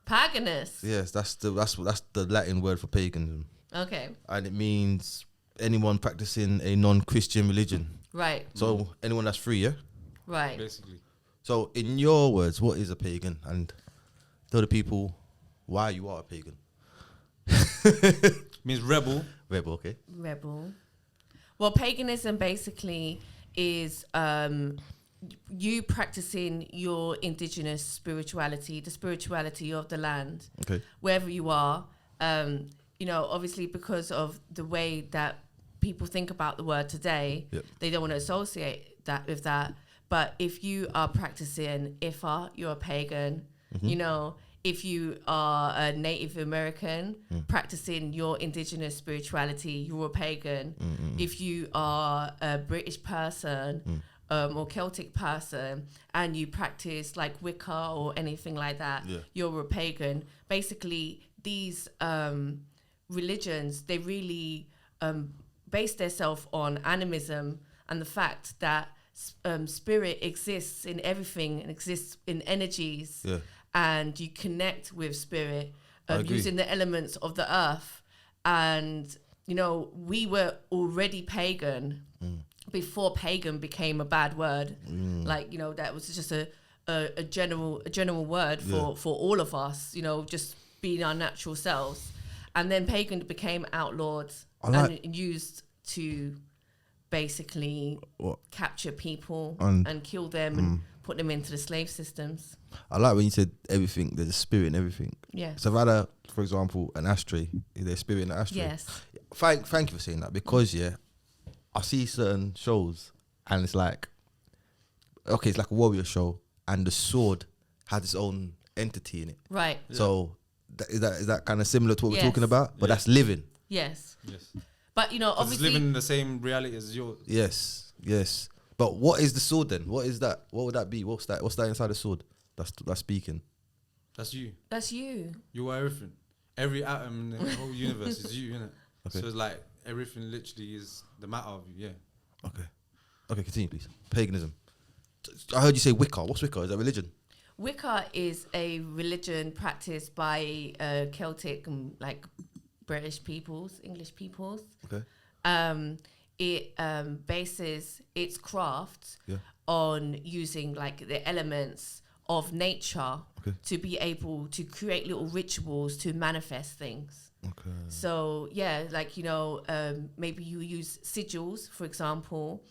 Paganus. Yes, that's the Latin word for paganism. Okay. And it means anyone practicing a non-Christian religion. Right. So anyone that's free, yeah? Right. Basically. So in your words, what is a pagan? And tell the people why you are a pagan. Means rebel. Rebel, okay. Rebel. Well, paganism basically is you practicing your indigenous spirituality, the spirituality of the land, Okay. wherever you are. Obviously because of the way that people think about the word today, Yep. they don't want to associate that with that. But if you are practicing Ifa, you're a pagan. If you are a Native American practicing your indigenous spirituality, you're a pagan. If you are a British person or Celtic person and you practice like Wicca or anything like that, you're a pagan. Basically, these religions, they really base themselves on animism and the fact that spirit exists in everything and exists in energies. Yeah. And you connect with spirit I agree. using the elements of the earth. And you know, we were already pagan before pagan became a bad word. Like, you know, that was just a general word for all of us, you know, just being our natural selves. And then pagan became outlawed and used to basically capture people and kill them and put them into the slave systems. I like when you said everything, there's a spirit in everything. Yeah. So if I had, for example, an ashtray, is there a spirit in the ashtray? Yes. Thank you for saying that, because I see certain shows and it's like, okay, it's like a warrior show and the sword has its own entity in it. Right. So is that kind of similar to what we're Yes. talking about? But that's living. Yes. Yes. But, you know, 'Cause it's obviously... living in the same reality as yours. Yes. But what is the sword then? What is that? What would that be? What's that inside the sword? That's speaking. That's you. That's you. You are everything. Every atom in the whole universe is you, innit? Okay. So it's like everything literally is the matter of you, yeah. Okay, continue, please. Paganism. I heard you say Wicca. What's Wicca? Is that religion? Wicca is a religion practiced by Celtic and like British peoples, English peoples. Okay. It bases its craft Yeah. on using like the elements of nature to be able to create little rituals to manifest things. Okay. So yeah, like, you know, maybe you use sigils, for example,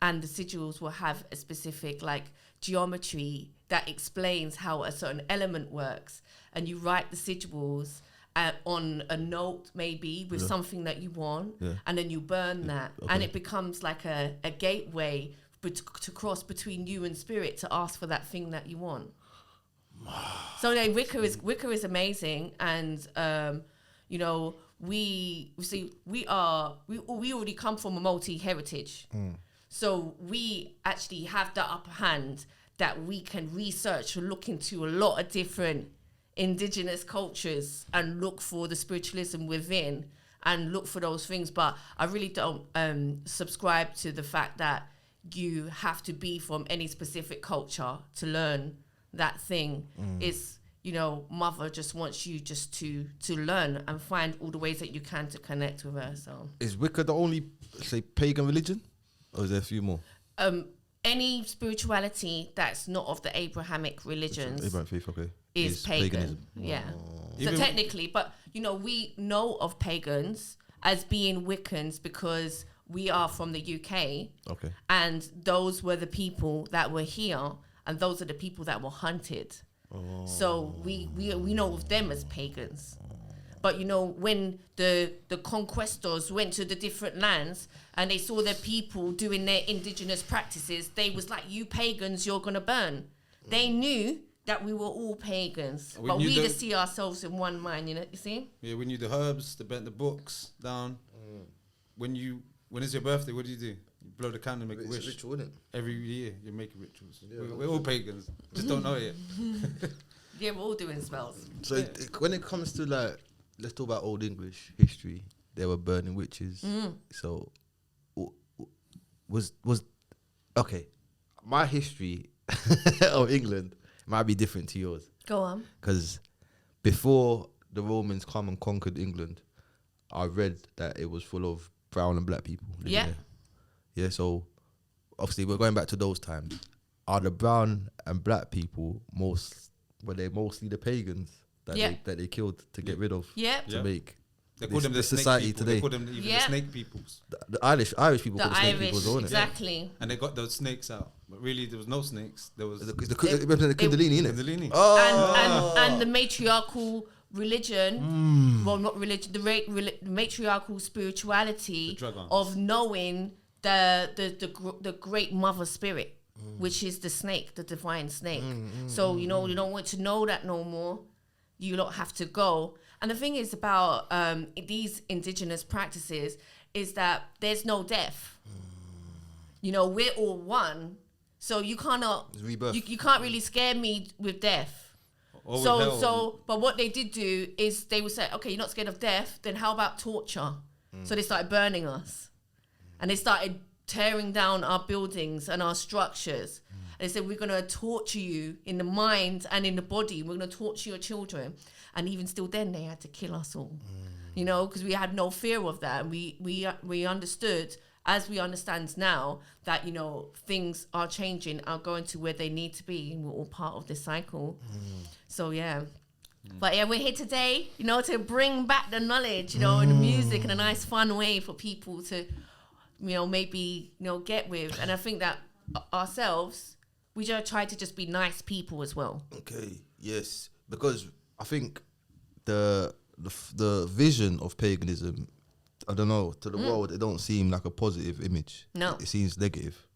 and the sigils will have a specific like geometry that explains how a certain element works, and you write the sigils on a note maybe with something that you want, and then you burn that, and it becomes like a gateway to cross between you and spirit to ask for that thing that you want. So yeah, Wicca is amazing, and you know, we already come from a multi-heritage. So we actually have the upper hand that we can research and look into a lot of different indigenous cultures and look for the spiritualism within and look for those things. But I really don't subscribe to the fact that you have to be from any specific culture to learn that thing. It's, you know, mother just wants you just to learn and find all the ways that you can to connect with her. So Is Wicca the only, say, pagan religion? Or is there a few more? any spirituality that's not of the Abrahamic religions Abraham faith, okay. is pagan. paganism. Yeah. So Even- technically, but you know, we know of pagans as being Wiccans because we are from the UK. Okay. And those were the people that were here, and those are the people that were hunted. So we know of them as pagans. But you know, when the conquistors went to the different lands and they saw their people doing their indigenous practices, they was like, you pagans, you're gonna burn. They knew that we were all pagans, We but knew we the- just see ourselves in one mind, you know, you see? Yeah, we knew the herbs, they burnt the books down. When it's your birthday, what do? You blow the candle, make a wish. ritual, isn't it? Every year you make rituals. We're all pagans, just don't know it. Yeah, we're all doing spells. So when it comes to like, let's talk about Old English history. They were burning witches. So was okay. My history of England might be different to yours Go on. because before the Romans come and conquered England, I read that it was full of brown and black people. living Yeah. there. Yeah. So obviously we're going back to those times. Are the brown and black people were they mostly the pagans that they killed to get rid of? Yeah. To make They call them the snake society people. today. They call them even Yeah. the snake peoples. The Irish people The call the snake Irish, people, don't it? exactly. And they got those snakes out. But really, there was no snakes. There was The Kundalini, innit? Kundalini. And the matriarchal religion, well, not religion, the matriarchal spirituality The drug arms. of knowing the great mother spirit, which is the snake, the divine snake. So you know, you don't want to know that no more. You don't have to go. And the thing is about these indigenous practices is that there's no death. You know, we're all one. So you cannot, It's rebirth. you can't really scare me with death. Or with hell. But what they did do is they would say, okay, you're not scared of death, then how about torture? So they started burning us. And they started tearing down our buildings and our structures. And they said, we're going to torture you in the mind and in the body. We're going to torture your children. And even still then, they had to kill us all. you know, because we had no fear of that. And we understood, as we understand now, that, you know, things are changing, are going to where they need to be, and we're all part of this cycle. So, yeah. But yeah, we're here today, you know, to bring back the knowledge, you know, and the music in a nice, fun way for people to, you know, maybe, you know, get with. And I think that ourselves, we just try to just be nice people as well. Okay, yes, because I think the vision of paganism, I don't know, to the world, it don't seem like a positive image. No. It seems negative.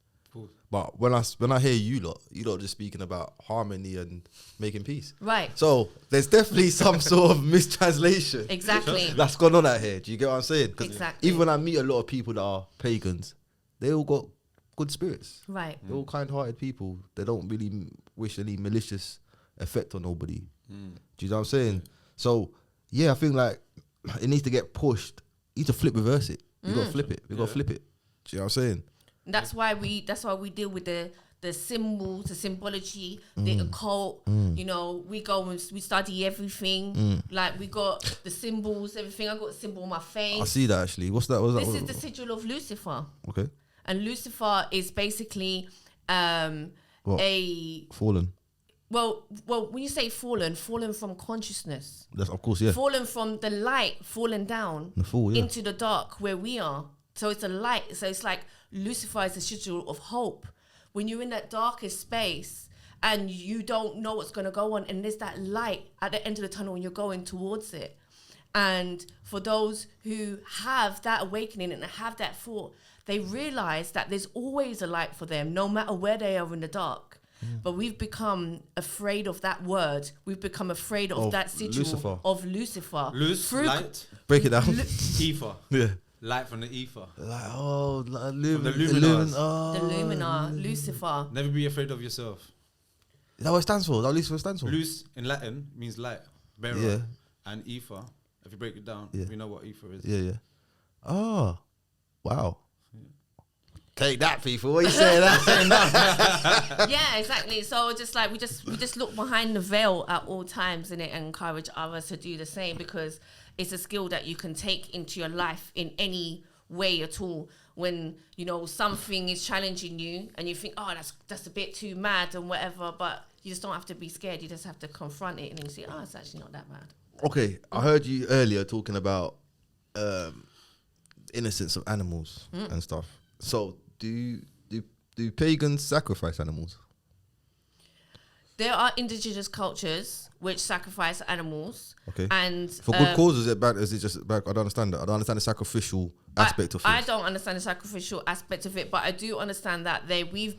But when I hear you lot just speaking about harmony and making peace. Right. So there's definitely some sort of mistranslation. Exactly. That's gone on out here. Do you get what I'm saying? 'Cause Exactly. even when I meet a lot of people that are pagans, they all got good spirits. Right. They're all kind-hearted people. They don't really wish any malicious effect on nobody. Do you know what I'm saying? So yeah, I think like it needs to get pushed. You need to reverse it. You got to flip it. We got to flip it. Do you know what I'm saying? That's why we deal with the symbols, the symbology, the occult. You know, we go and we study everything. Like we got the symbols, everything. I got a symbol on my face. I see that actually. What's that? What's that? This is the sigil of Lucifer. Okay. And Lucifer is basically What? a Fallen. well, when you say fallen from consciousness, That's of course, yeah. fallen from the light, fallen down The fall, yeah. into the dark where we are. So it's a light. So it's like Lucifer is the sigil of hope. When you're in that darkest space and you don't know what's going to go on, and there's that light at the end of the tunnel and you're going towards it. And for those who have that awakening and have that thought, they realize that there's always a light for them, no matter where they are in the dark. But we've become afraid of that word. We've become afraid of that sigil Lucifer. of Lucifer. Light, Break it down. ether. Yeah. Light from the ether. Like, oh, like the luminars. The Luminar, Lucifer. Never be afraid of yourself. Is that what it stands for? Is that what Lucifer stands for? Luce in Latin means light, bearer, Yeah. and ether. If you break it down, Yeah. we know what ether is. Yeah, yeah. Oh, wow. Take that, people. What are you saying? Yeah, exactly. So just like we just look behind the veil at all times in it and encourage others to do the same, because it's a skill that you can take into your life in any way at all. When, you know, something is challenging you and you think, oh, that's a bit too mad and whatever, but you just don't have to be scared. You just have to confront it and then you see, oh, it's actually not that bad. Okay, I heard you earlier talking about innocence of animals and stuff. So do pagans sacrifice animals? There are indigenous cultures which sacrifice animals. Okay. And For good cause, is it bad? Is it just bad? I don't understand that. I don't understand the sacrificial aspect of things. I don't understand the sacrificial aspect of it, but I do understand that we're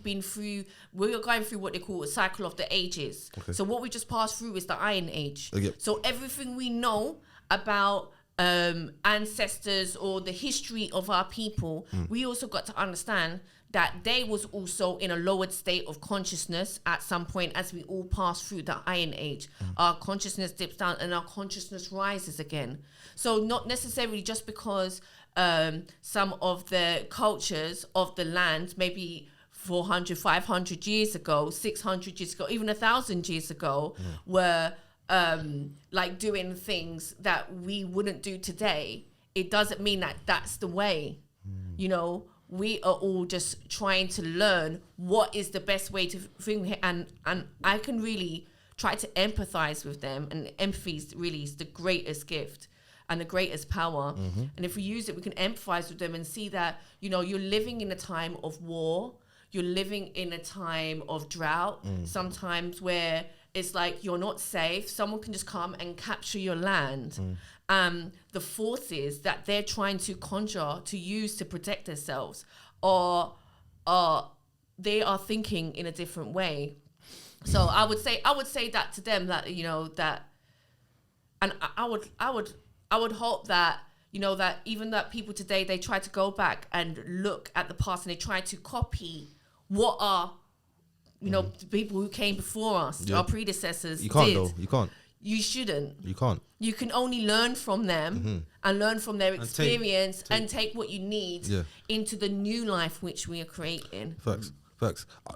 going through what they call a cycle of the ages. Okay. So what we just passed through is the Iron Age. Okay. So everything we know about ancestors or the history of our people, we also got to understand that they was also in a lowered state of consciousness at some point as we all pass through the Iron Age. Our consciousness dips down and our consciousness rises again. So not necessarily just because some of the cultures of the land, maybe 400, 500 years ago, 600 years ago, even 1,000 years ago, were like doing things that we wouldn't do today. It doesn't mean that that's the way, you know. We are all just trying to learn what is the best way to think, and I can really try to empathize with them, and empathy is really the greatest gift and the greatest power. And if we use it, we can empathize with them and see that, you know, you're living in a time of war, you're living in a time of drought, sometimes where it's like you're not safe, someone can just come and capture your land. The forces that they're trying to conjure to use to protect themselves are they are thinking in a different way. So I would say that to them, that, you know, that, and I would hope that, you know, that even that people today, they try to go back and look at the past and they try to copy what our, you know, the people who came before us, our predecessors You can't did. though. You can't. You shouldn't. You can't. You can only learn from them and learn from their experience and take what you need into the new life which we are creating. Facts.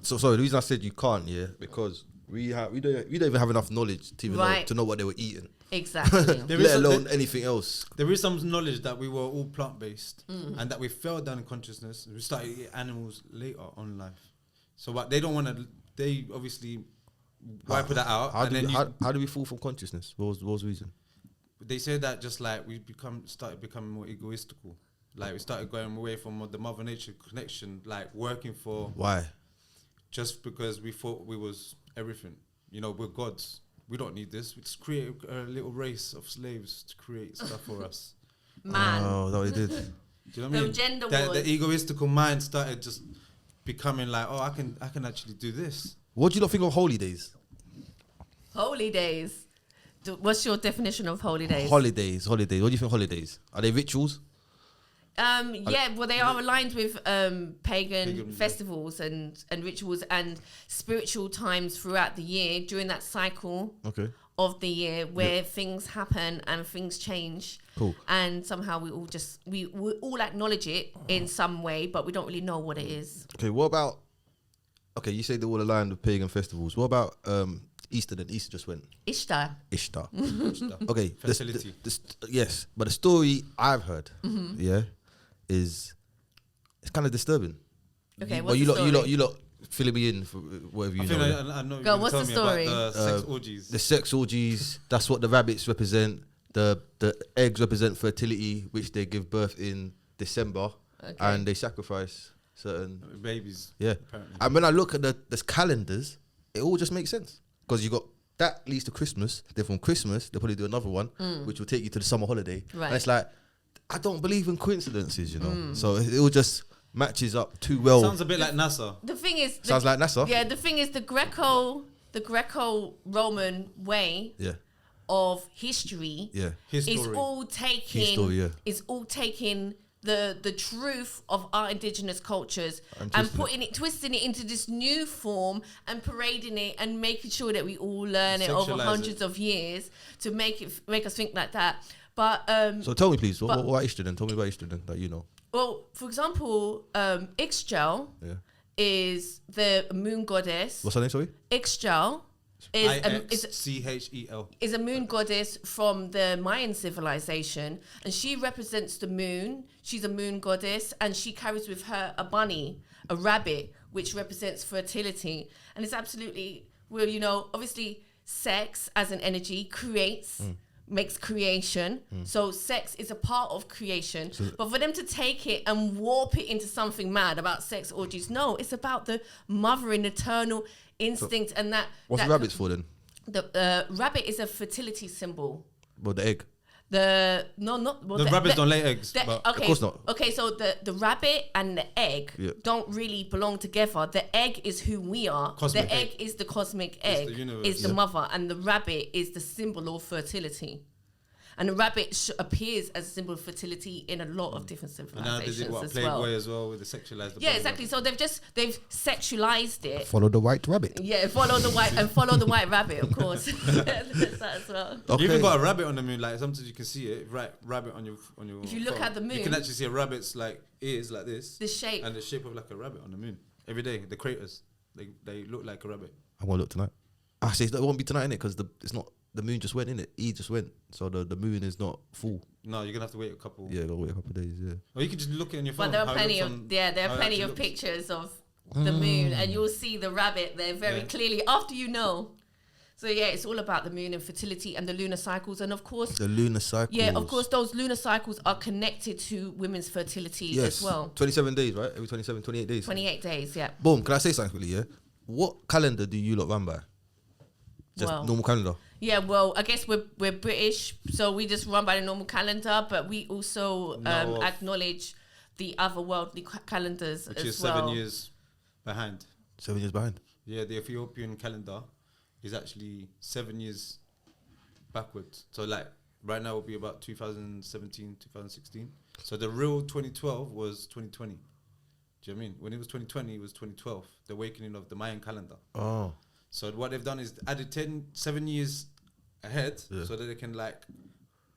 So sorry, the reason I said you can't, because We don't even have enough knowledge to even Right. to know what they were eating, Exactly. There is let some- alone anything else. There is some knowledge that we were all plant-based and that we fell down in consciousness. We started eating animals later on life. So what they don't want to, they obviously wipe that out. How And do then how do we fall from consciousness? What was the reason? they say that just like we started becoming more egoistical. Like we started going away from the mother nature connection, like working for Why? just because we thought we was everything. You know, we're gods. We don't need this. We just create a little race of slaves to create stuff for us. Man. Oh, that what they did. Do you know what The I mean? gender The wars. egoistical mind started just becoming like, oh, I can actually do this. What do you not think of holy days? Holy days. What's your definition of holy days? Holidays. What do you think holidays? Are they rituals? Yeah, well, they are aligned with pagan Pagan, festivals and rituals and spiritual times throughout the year during that cycle Okay. of the year where things happen and things change. Cool. And somehow we all acknowledge it in some way, but we don't really know what it is. Okay, what about... Okay, you say they're all aligned with pagan festivals. What about Easter then? Easter just went. Ishtar. Ishtar. Okay. Fertility. Yes, but the story I've heard, yeah, is... It's kind of disturbing. Okay, But what's the story? you lot filling me in for whatever you I know. think yeah. I know. Go, you what's tell the me story? about the sex orgies. The sex orgies, that's what the rabbits represent. The eggs represent fertility, which they give birth in December, Okay. and they sacrifice certain. Babies. Yeah, Apparently. and when I look at the calendars, it all just makes sense because you got that leads to Christmas. Then from Christmas, they'll probably do another one, which will take you to the summer holiday. Right. And it's like I don't believe in coincidences, you know. So it all just matches up too well. Sounds a bit like NASA. The thing is... Sounds like NASA. Yeah, the thing is the Greco-Roman way Yeah, of history yeah. His is story. all taking History, yeah. is all taking the truth of our indigenous cultures And and twisting it into this new form and parading it and making sure that we all learn it over Sexualize hundreds it. of years to make us think like that. But So tell me, please, But- what Ishtar then? Tell me about Ishtar then, that you know. well, for example, Ixchel Yeah. is the moon goddess. What's her name? Sorry. Ixchel is IXCHEL. is a moon goddess from the Mayan civilization, and she represents the moon. She's a moon goddess, and she carries with her a bunny, a rabbit, which represents fertility. And it's absolutely, well, you know, obviously sex as an energy creates, makes creation. So sex is a part of creation. But for them to take it and warp it into something mad about sex orgies, no, it's about the mothering, eternal instinct, and that. What's that the rabbits for then? The rabbit is a fertility symbol. Well, the egg. The Rabbits don't lay eggs. the- but okay, Of course not. Okay, so the rabbit and the egg Yeah. don't really belong together. The egg is who we are. Cosmic the egg egg. is the cosmic It's egg. the universe. Is the mother, and the rabbit is the symbol of fertility. And the rabbit appears as a symbol of fertility in a lot of different and now they civilizations did what as Playboy well. as well with the sexualized. Yeah, exactly. So they've sexualized it. Follow the white rabbit. Yeah, follow the white rabbit, of course. There's that as well. You even got a rabbit on the moon. Like sometimes you can see it. Right, rabbit on your. If you look phone. at the you moon- can actually see a rabbit's like ears like this. The shape. and the shape of like a rabbit on the moon every day. The craters, they look like a rabbit. I want to look tonight. Actually, it won't be tonight, innit? Because it's not. The moon just went in it. He just went. So the moon is not full. No, you're gonna have to wait a couple. Yeah, gotta wait a couple of days. Yeah. Or you can just look it on your phone. But there are how it plenty looks of on- there are how it plenty actually of looks. pictures of the moon, and you'll see the rabbit there very Yeah. clearly after you know. So yeah, it's all about the moon and fertility and the lunar cycles, and of course, The lunar cycle. yeah, of course, those lunar cycles are connected to women's fertility Yes. as well. 27 days, right? Every 27, 28 days. 28 days, yeah. Boom. Can I say something quickly? Yeah. What calendar do you lot run by? Just Well, normal calendar. Yeah, well, I guess we're British, so we just run by the normal calendar, but we also Know of- acknowledge the other worldly calendars Which as is well. 7 years behind. 7 years behind. Yeah, the Ethiopian calendar is actually 7 years backwards. So like right now will be about 2017, 2016. So the real 2012 was 2020. Do you know what I mean? When it was 2020, it was 2012. The awakening of the Mayan calendar. Oh. So what they've done is added 7 years ahead, Yeah. so that they can like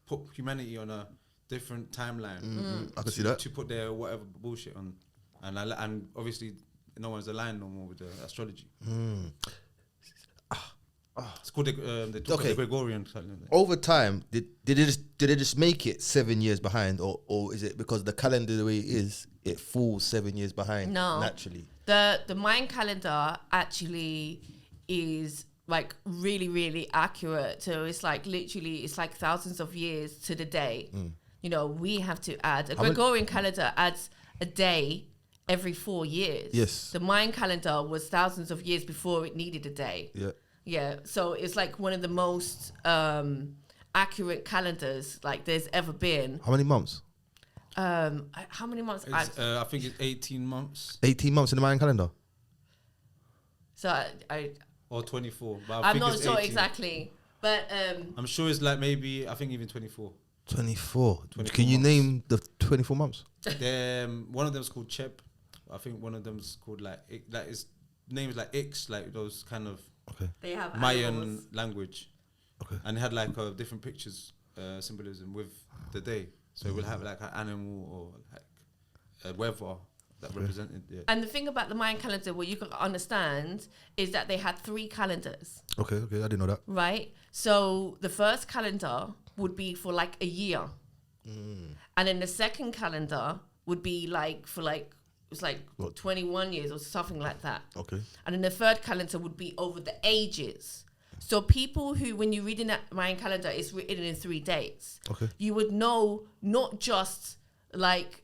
put humanity on a different timeline. I can see that. To put their whatever bullshit on, and obviously no one's aligned no more with the astrology. It's called they talk about the Gregorian calendar. Over time, did they just make it 7 years behind, or is it because the calendar the way it is, it falls 7 years behind naturally? The Mayan calendar actually is like really, really accurate. So it's like literally, it's like thousands of years to the day. You know, we have to add a Gregorian calendar adds a day every 4 years. Yes. The Mayan calendar was thousands of years before it needed a day. Yeah. Yeah. So it's like one of the most accurate calendars like there's ever been. How many months? How many months? I think it's 18 months. 18 months in the Mayan calendar. So I Or 24. But I'm think not it's sure 18. exactly, but I'm sure it's like maybe, I think even 24. 24. 24 Can you months. name the 24 months? One of them's called Chep. I think one of them's called like his name is like Ix, like those kind of Okay. they have Mayan animals. language. Okay. And it had like different pictures, symbolism with the day. So it will have like an animal or like a weather that represented it. And the thing about the Mayan calendar, what you got to understand is that they had 3 calendars, Okay, I didn't know that. right? So the first calendar would be for like a year, and then the second calendar would be like for like it's like What? 21 years or something like that. Okay. And then the third calendar would be over the ages. So people who, when you're reading that Mayan calendar, it's written in 3 dates. Okay. You would know not just like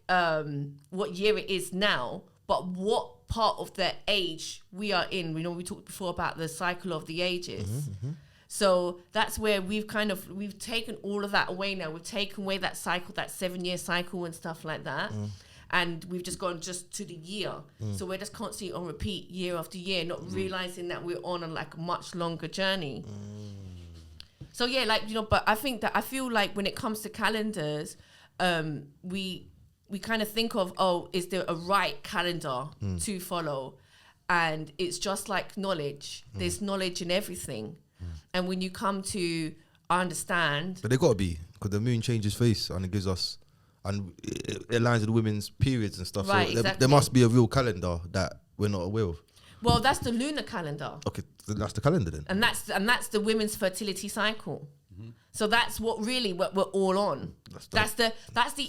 what year it is now, but what part of the age we are in. We know we talked before about the cycle of the ages. So that's where we've taken all of that away now. We've taken away that cycle, that 7-year cycle and stuff like that. And we've just gone just to the year. So we're just constantly on repeat year after year, not realizing that we're on a like much longer journey. So yeah, like, you know, but I feel like when it comes to calendars, we kind of think of, oh, is there a right calendar to follow? And it's just like knowledge. There's knowledge in everything. And when you come to understand, But they got to be, because the moon changes face and it gives us, and it aligns with women's periods and stuff. Right, so there exactly. must be a real calendar that we're not aware of. well, that's the lunar calendar. Okay, so that's the calendar then. And that's the women's fertility cycle. So that's what we're all on. That's the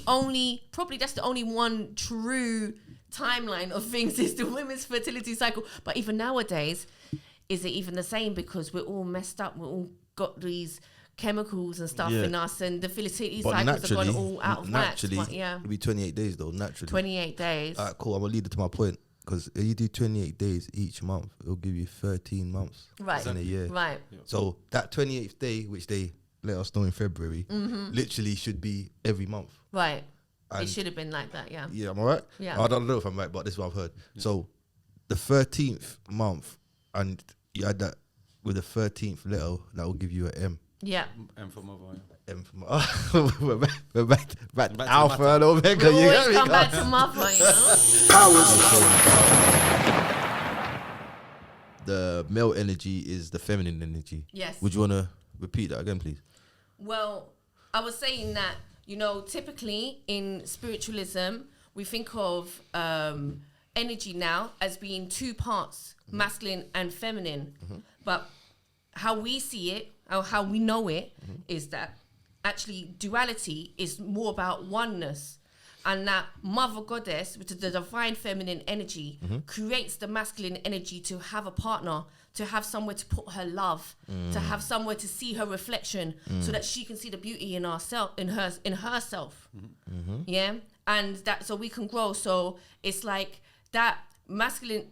only one true timeline of things is the women's fertility cycle. But even nowadays, is it even the same? Because we're all messed up. We're all got these chemicals and stuff in us, and the fertility But cycles have gone naturally, all out of whack. naturally, But yeah, it'll be 28 days though, naturally. 28 days. Alright, cool. I'm going to lead it to my point. Because if you do 28 days each month, it'll give you 13 months Right. in a year. Right. So that 28th day, which they let us know in February, literally should be every month. Right. It And- should have been like that, yeah. Yeah, am I right? Yeah. I don't know if I'm right, but this is what I've heard. So the 13th month, and you add that with the 13th letter, that will give you an M. Yeah. And for mother, yeah. M for we're back Back to Alpha matter. and Omega. We You always get me, come back guys? to mother, you know? The male energy is the feminine energy. Yes. Would you want to repeat that again, please? Well, I was saying that, you know, typically in spiritualism, we think of energy now as being 2 parts, masculine and feminine. But how we see it, or how we know it, is that actually duality is more about oneness. And that mother goddess, which is the divine feminine energy, creates the masculine energy to have a partner, to have somewhere to put her love, to have somewhere to see her reflection, so that she can see the beauty in herself, in herself. Yeah, and that so we can grow. So it's like that masculine.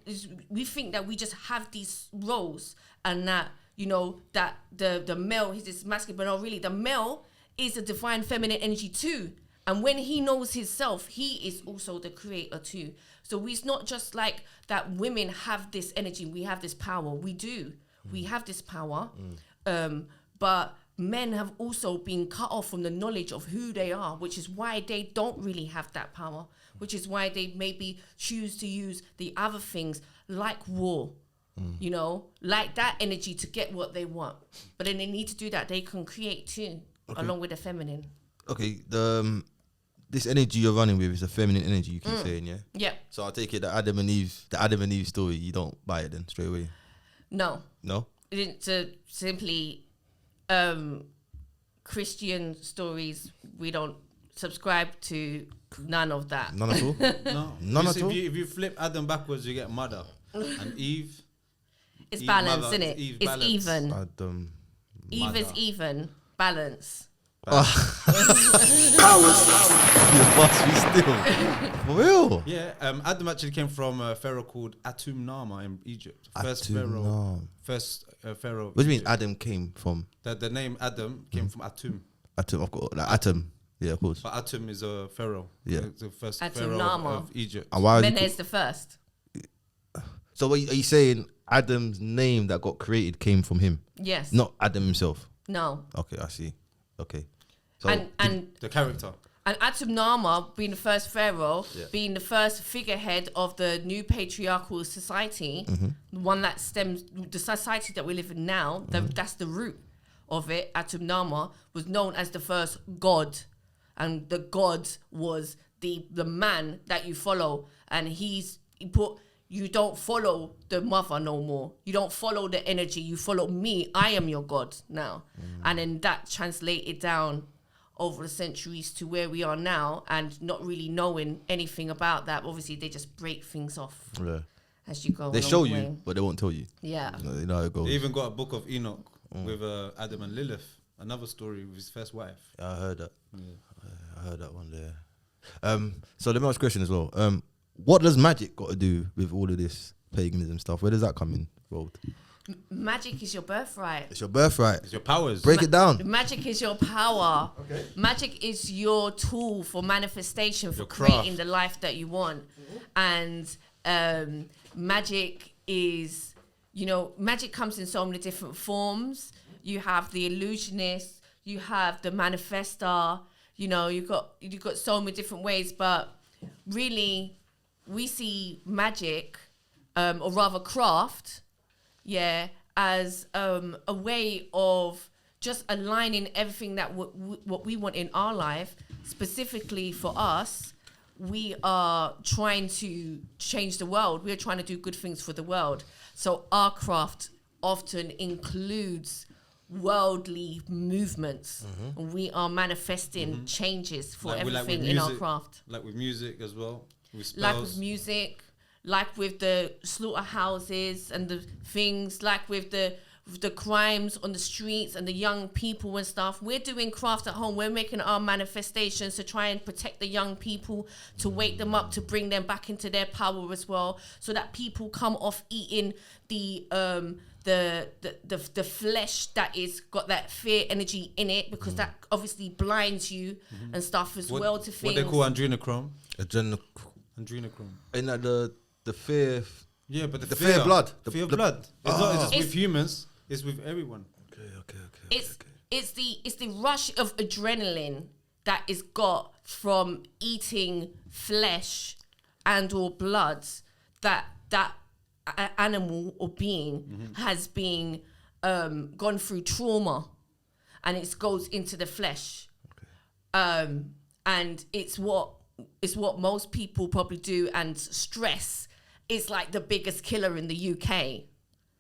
We think that we just have these roles, and that, you know, that the male is this masculine, but no, really the male is a divine feminine energy too. And when he knows himself, he is also the creator too. So it's not just like that women have this energy, we have this power. We do. We have this power. But men have also been cut off from the knowledge of who they are, which is why they don't really have that power, which is why they maybe choose to use the other things like war, you know, like that energy to get what they want. But then they need to do that. They can create too, along with the feminine. Okay, this energy you're running with is a feminine energy, you keep saying, yeah? Yeah. So I'll take it the Adam and Eve story, you don't buy it then straight away. No. No? to simply Christian stories, we don't subscribe to none of that. None at all. No, None at all? If you flip Adam backwards, you get mother, and Eve. It's Eve balance, mother, isn't it? Eve It's balance. even. Adam. Eve is Mother. even. Balance. You must be still. For real. Yeah, Adam actually came from a pharaoh called Atum Nama in Egypt. First pharaoh. Nam. First pharaoh. What do you mean Adam came from? The name Adam came from Atum, Atom, of course. Like Atom. Yeah, of course. but Atum is a pharaoh. Yeah. The first Atum pharaoh Nama. of Egypt. And why? Menez the first. So are you saying Adam's name that got created came from him, Yes. not Adam himself? No. Okay, I see. Okay. So And The character. And Atum Nama, being the first pharaoh, Yeah. being the first figurehead of the new patriarchal society, the one that stems, the society that we live in now, that's the root of it. Atum Nama was known as the first god, and the god was the man that you follow, and you don't follow the mother no more. You don't follow the energy. You follow me. I am your god now, and then that translated down over the centuries to where we are now, and not really knowing anything about that. Obviously, they just break things off yeah. as you go. They along show the you, way. but they won't tell you. Yeah. You know how it goes. They even got a book of Enoch with Adam and Lilith. Another story with his first wife. I heard that. I heard that one there. So let me ask a question as well. What does magic got to do with all of this paganism stuff? Where does that come in involved? Magic is your birthright. It's your birthright. It's your powers. Break it down. Magic is your power. Okay. Magic is your tool for manifestation, for Your craft. creating the life that you want. And magic is, magic comes in so many different forms. You have the illusionist, you have the manifestor, you've got so many different ways, but really we see magic, or rather craft, as a way of just aligning everything that what we want in our life. Specifically for us, we are trying to change the world. We are trying to do good things for the world. So our craft often includes worldly movements. We are manifesting changes for everything in our craft. Like with music as well. With spells. Like with music, like with the slaughterhouses and the things, like with the crimes on the streets and the young people and stuff. We're doing craft at home. We're making our manifestations to try and protect the young people, to wake them up, to bring them back into their power as well, so that people come off eating the flesh that is got that fear energy in it, because that obviously blinds you and stuff as well to things. What they call adrenochrome. Adrenochrome. And like the fear. Yeah, but the fear of blood. The fear of blood. It's not just with humans. It's with everyone. Okay. It's the rush of adrenaline that is got from eating flesh and or blood that animal or being has been gone through trauma, and it goes into the flesh. And it's what most people probably do, and stress is like the biggest killer in the UK.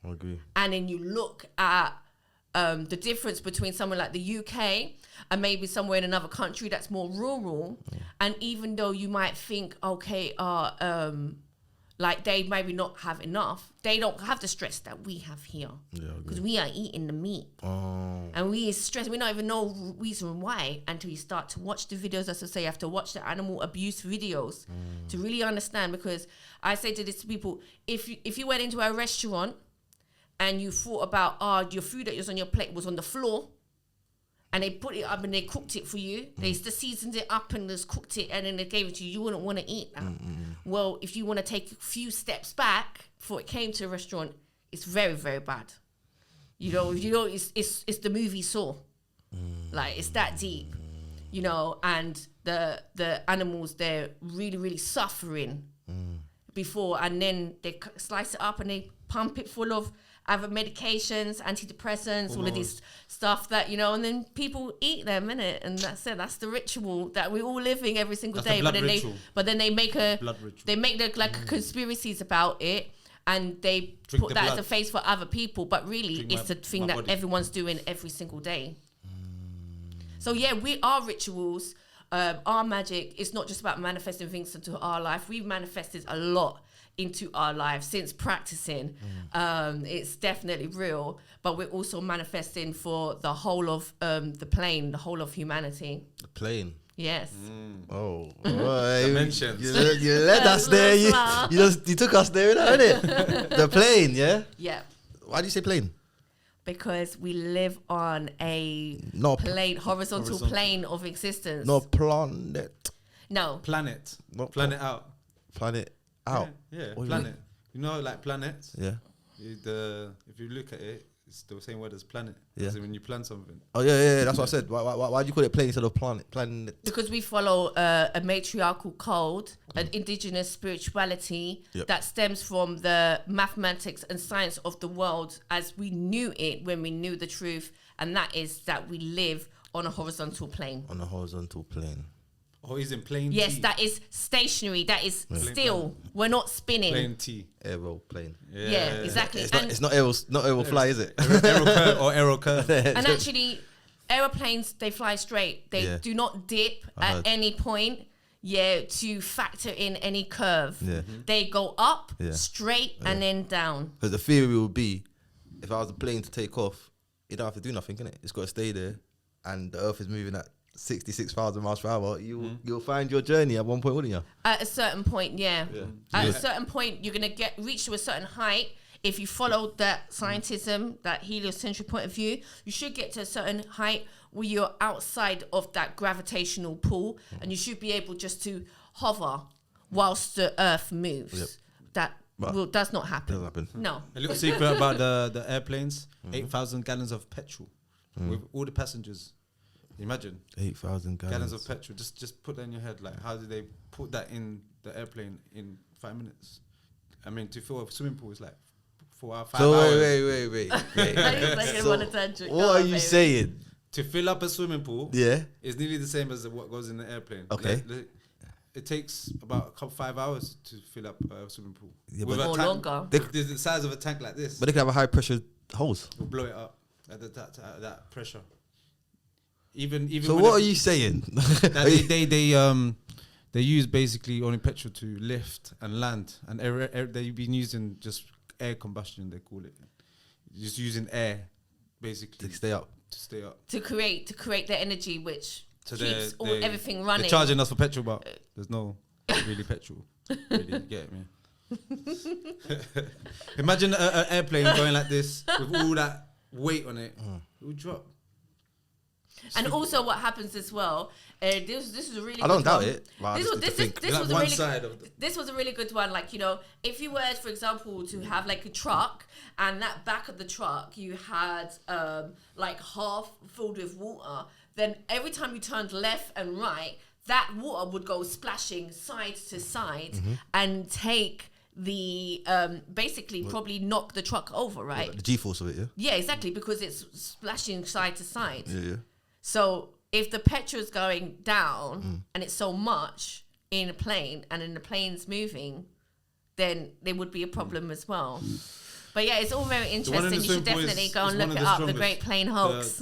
I agree. And then you look at the difference between somewhere like the UK and maybe somewhere in another country that's more rural. And even though you might think, okay, like they maybe not have enough, they don't have the stress that we have here. Because we are eating the meat. And we is stressed. We don't even know reason why until you start to watch the videos. As I say, you have to watch the animal abuse videos to really understand. Because I say to these people, if you went into a restaurant and you thought about your food that was on your plate was on the floor, and they put it up and they cooked it for you, they just seasoned it up and just cooked it and then they gave it to you, you wouldn't want to eat that. Well, if you want to take a few steps back before it came to a restaurant, it's very, very bad. It's the movie Saw. Like, it's that deep, and the animals, they're really, really suffering before, and then they slice it up and they pump it full of other medications, antidepressants, all of this stuff that, and then people eat them, innit? And that's it. That's the ritual that we're all living every single day. But then they make conspiracies about it. and they Drink put the that as blood. a face for other people, but really Drink it's my- the thing my that body. everyone's doing every single day. So yeah, our rituals, our magic, it's not just about manifesting things into our life. We've manifested a lot into our life since practicing. It's definitely real, but we're also manifesting for the whole of the plane, the whole of humanity. The plane. Yes. Oh, boy. Dimensions. You led us there. You took us there, innit? The plane, yeah? Yeah. Why do you say plane? Because we live on a No, horizontal plane of existence. no planet. No. Planet. What Planet out. Planet out. Yeah, What do you planet. You know, like planets. Yeah. If you look at it, it's the same word as planet. Yeah. As in when you plan something. Oh yeah. That's what I said. Why do you call it plane instead of planet? Planet. Because we follow a matriarchal code, an indigenous spirituality Yep. that stems from the mathematics and science of the world as we knew it when we knew the truth, and that is that we live on a horizontal plane. On a horizontal plane. Oh, he's in plain Yes, T. that is stationary. That is Plain still. We're not spinning. Plain T. Aeroplane. Yeah, exactly. It's not aero fly, is it? Arrow curve or arrow curve. And actually, aeroplanes, they fly straight. They Yeah. do not dip I at heard. any point, to factor in any curve. Yeah. They go up, Yeah. straight, and then down. Because the theory would be, if I was a plane to take off, you don't have to do nothing, innit? It's got to stay there, and the Earth is moving at 66,000 miles per hour. You'll find your journey at one point, wouldn't you? At a certain point, yeah. Yeah. At Yeah. a certain point, you're going to reach to a certain height. If you follow that scientism, that heliocentric point of view, you should get to a certain height where you're outside of that gravitational pull, and you should be able just to hover whilst the Earth moves. Yep. That does not happen. Doesn't happen. No. A little secret about the airplanes: 8,000 gallons of petrol with all the passengers. Imagine 8,000 gallons of petrol. Just put that in your head. Like, how did they put that in the airplane in 5 minutes? I mean, to fill a swimming pool is like 4 hours, 5 So hours. wait. Like on a tangent. What Go are on, you baby. saying? To fill up a swimming pool, Yeah. is nearly the same as what goes in the airplane. Okay. It takes about 5 hours to fill up a swimming pool. Yeah, With but- a Or tank- longer. There's the size of a tank like this. But they can have a high pressure hose. We'll blow it up at that pressure. Even So when what it- are you saying? that they use basically only petrol to lift and land, and they've been using just air combustion, they call it, just using air basically To stay up. to stay up. To create the energy which So keeps they're- everything running. They're charging us for petrol, but there's no really petrol. Really, you get me? Imagine an airplane going like this with all that weight on it. It would drop. And also, what happens as well? This is a really. I don't good doubt one. it, but I This just was need to this think. this Like was a one really side of the- this was a really good one. Like, if you were, for example, to have like a truck, and that back of the truck you had like half filled with water, then every time you turned left and right, that water would go splashing side to side and take the basically probably knock the truck over, right? The G-force of it, yeah? Yeah, exactly, because it's splashing side to side. Yeah. So if the petrol is going down and it's so much in a plane and then the plane's moving, then there would be a problem as well. But yeah, it's all very The one in interesting. the You should swimming pool definitely is- go and is one look of it the up, the strongest. Great Plane Hoax.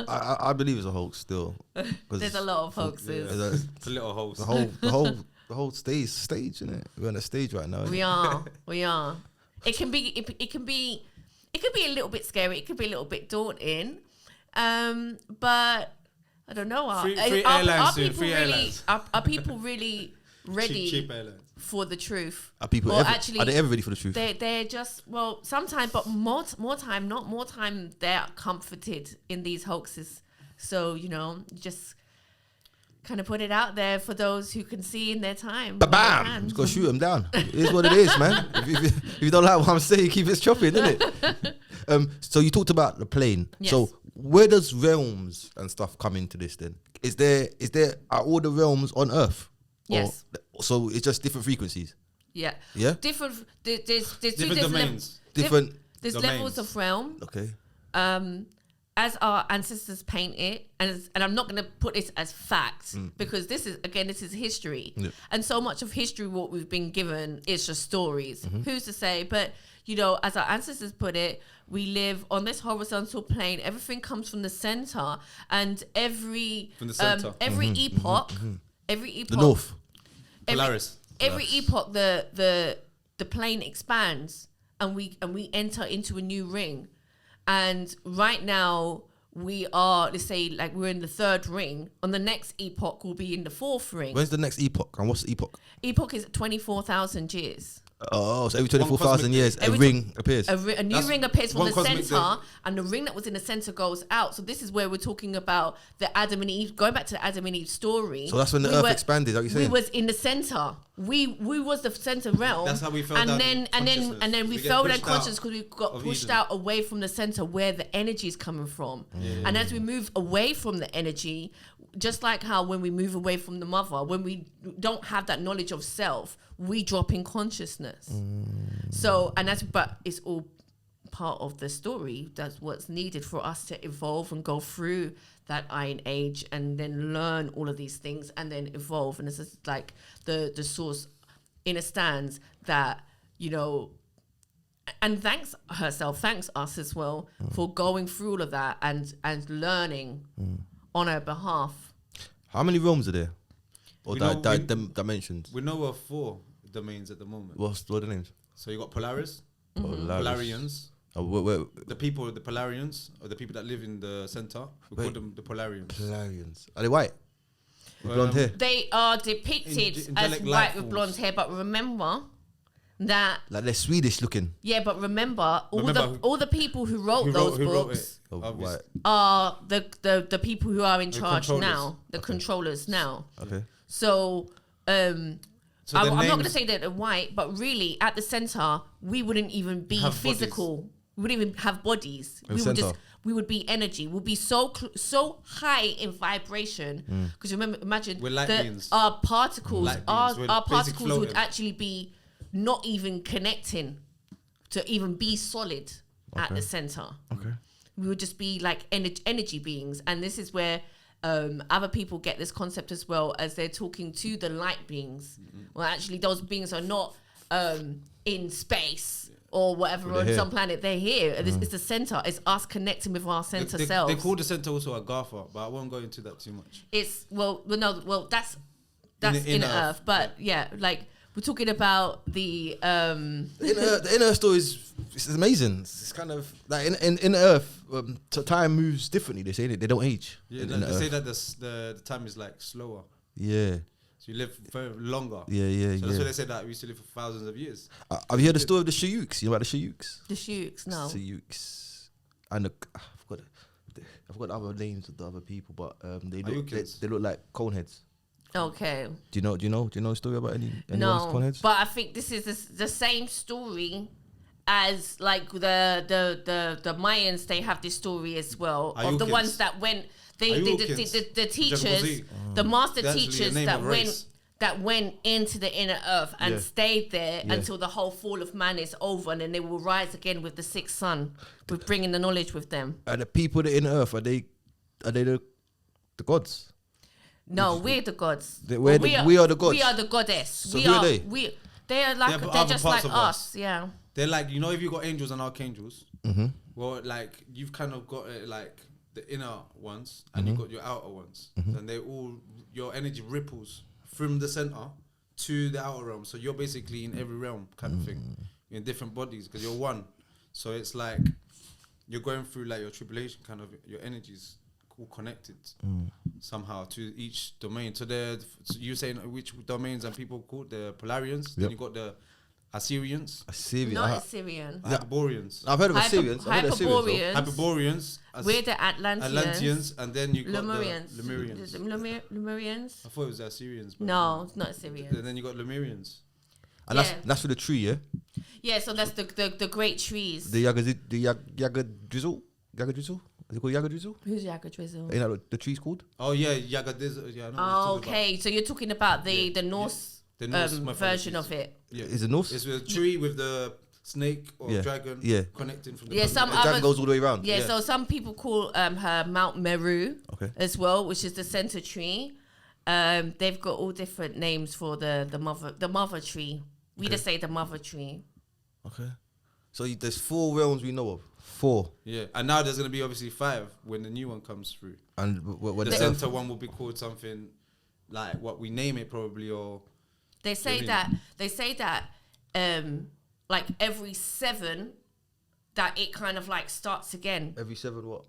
I believe it's a hoax still. 'Cause There's a lot of hoaxes. It's a little host. the whole stage, isn't it? We're on a stage right now. We are. It can be a little bit scary. It could be a little bit daunting. But I don't know. Free airlines soon, free airlines. Are people really ready cheap airlines. for the truth? Are people Or ever, actually, are they ever ready for the truth? They're just, well, sometimes, but more time they're comforted in these hoaxes. So, just kind of put it out there for those who can see in their time. Bam! Just gotta shoot them down. It is what it is, man. If you don't like what I'm saying, keep it chopping, innit? So you talked about the plane. Yes. So where does realms and stuff come into this then? Are all the realms on Earth? Yes. Or, so it's just different frequencies? Yeah. Yeah? There's two Different domains. Different... There's domains. levels of realm. Okay. as our ancestors paint it, and I'm not going to put this as fact because this is history, and so much of history what we've been given is just stories. Who's to say? But you know, as our ancestors put it, we live on this horizontal plane. Everything comes from the center, and every epoch, The north. Polaris. Every epoch, the plane expands, and we enter into a new ring. And right now we are, let's say, like we're in the third ring. On the next epoch, we'll be in the fourth ring. When's the next epoch? And what's the epoch? Epoch is 24,000 years. Oh, so every 24,000 years, a ring appears. A new ring appears from one the cosmic center, and the ring that was in the center goes out. So this is where we're talking about the Adam and Eve, going back to the Adam and Eve story. So that's when the earth expanded, is that what you're saying? We was in the center. We was the center realm. That's how we fell and down then in and then we get fell down pushed out consciousness because we got of pushed Eden. out away from the center where the energy is coming from. And as we move away from the energy, just like how when we move away from the mother, when we don't have that knowledge of self, we drop in consciousness. So, but it's all part of the story. That's what's needed for us to evolve and go through that iron age and then learn all of these things and then evolve. And this is like the source understands that, you know, and thanks us as well for going through all of that and learning on our behalf. How many realms are there? Or We know- dimensions? We know of 4 domains at the moment. What are the names? So you got Polaris, Polaris. Polarians. Oh, The Polarians, or the people that live in the center, we call them the Polarians. Polarians. Are they white? With blonde hair? They are depicted as angelic white light with forms. blonde hair, but remember that Like they're Swedish looking. remember Remember all the people who wrote those who wrote books it? Oh, Obvious. white. are the people who are in charge controllers. now, the controllers now. Okay. So So I'm the not going to names- say that they're white, but really at the center, we wouldn't even be Have physical. We wouldn't even have bodies. In We would center. we would be energy. We'll be so high in vibration. Because imagine We're light beings. our particles, Light our beings. We're our basic particles would floating. actually be not even connecting to even be solid at the center. Okay. We would just be like energy beings, and this is where other people get this concept as well, as they're talking to the light beings. Well, actually, those beings are not in space or whatever They're on here. some planet. They're here. It's the center. It's us connecting with our center They selves. call the center also Agartha, but I won't go into that too much. It's that's In inner the earth, but yeah, like we're talking about the The inner earth story is amazing. It's kind of like in Earth, time moves differently. They say they don't age. Yeah, in they inner say earth. that the time is like slower, Yeah, so you live for longer. yeah. So that's why they say that we used to live for thousands of years. Have you heard the story of the Shuyuks? You know about the Shuyuks? the shooks. No, Shuyuks. And I forgot the other names of the other people, but they look like cone heads. okay. Do you know the story about anyone's cone No, heads? but I think this is the same story as like the Mayans. They have this story as well of the Ayukans. ones that went. The Ayukans. teachers, Jacuzzi. the master They're actually a teachers name that of went race. that went into the inner earth and Yeah. stayed there Yeah. until the whole fall of man is over, and then they will rise again with the sixth sun, with bringing the knowledge with them. And the people that in Earth are they the gods? No, we're the gods. We are the gods. We are the goddess. So we who are are they? They are like They're they're other just parts like of us. Yeah. They're like, you know, if you got angels and archangels, Mm-hmm. well, like you've kind of got like the inner ones and Mm-hmm. you've got your outer ones, and they all your energy ripples from the center to the outer realm. So you're basically in every realm, kind of thing, Mm. in different bodies because you're one. So it's like you're going through like your tribulation, kind of your energies all connected Mm. somehow to each domain. So you're saying which domains and people called the Polarians. Then Yep. you got the Assyrians, Assyrian. Not Assyrian. Hyperboreans. I've heard of Assyrians. I've heard of Assyrians, though. Hyperboreans. Hyperboreans, We're the Atlanteans. Atlanteans, and then you got Lemurians. the Lemurians. Lemurians? I thought it was the Assyrians. But No, it's not Assyrians. And then you got Lemurians. And Yeah. that's for the tree, yeah. Yeah, so that's the great trees. The Yagadrizzle. Yagadrizzle. Is it called Yagadrizzle? Who's Yaga Drizzle? Ain't that what the tree's called? Oh yeah, Yagadiz. Yeah, I know what you're Oh, talking okay. So you're talking about the Norse, The Norse version mythologies. of it. Yeah. Is it Norse? It's a tree with the snake or Yeah. dragon Yeah. connecting from the Yeah, some The dragon others- goes all the way around. Yeah, so some people call her Mount Meru Okay. as well, which is the center tree. They've got all different names for the mother tree. We just say the mother tree. Okay. So there's 4 realms we know of. 4. Yeah, and now there's going to be obviously 5 when the new one comes through. And when The center one will be called something like what we name it probably, or They say Really? that like every 7 that it kind of like starts again. every 7 what?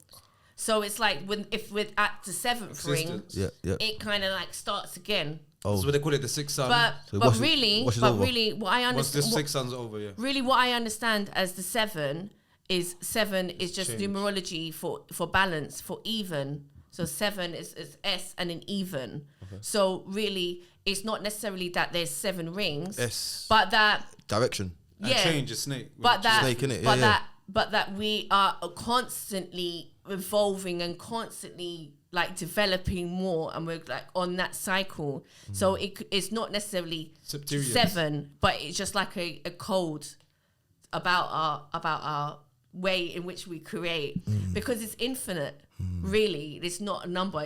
So it's like if we're at the 7th ring, existence. Yeah, yeah. it kind of like starts again. Oh, That's what they call it, the sixth sun. So But wash it- really, wash it over. what I Once this understand, 6 sun's over, yeah. really what I understand as the 7 is 7 is just Change. numerology for balance, for even. So 7 is S and an even. So really, it's not necessarily that there's 7 rings, S. but that Direction. And yeah, change is snake. but that Snake, innit? but Yeah, yeah. but that we are constantly evolving and constantly like developing more, and we're like on that cycle. So it's not necessarily Septarians. 7, but it's just like a code about our way in which we create, because it's infinite. Really, it's not a number.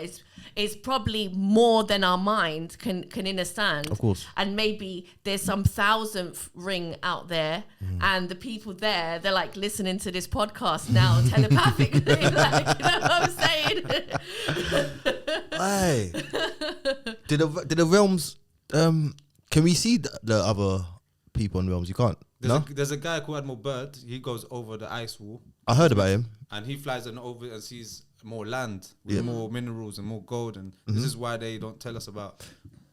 It's probably more than our mind can understand. Of course. And maybe there's some 1000th ring out there, and the people there, they're like listening to this podcast now telepathically. Like, you know what I'm saying? Aye. Did the realms? Can we see the other people in realms? You can't. There's a guy called Admiral Bird. He goes over the ice wall I heard about him. and he flies over and sees more land with more minerals and more gold. And this is why they don't tell us about,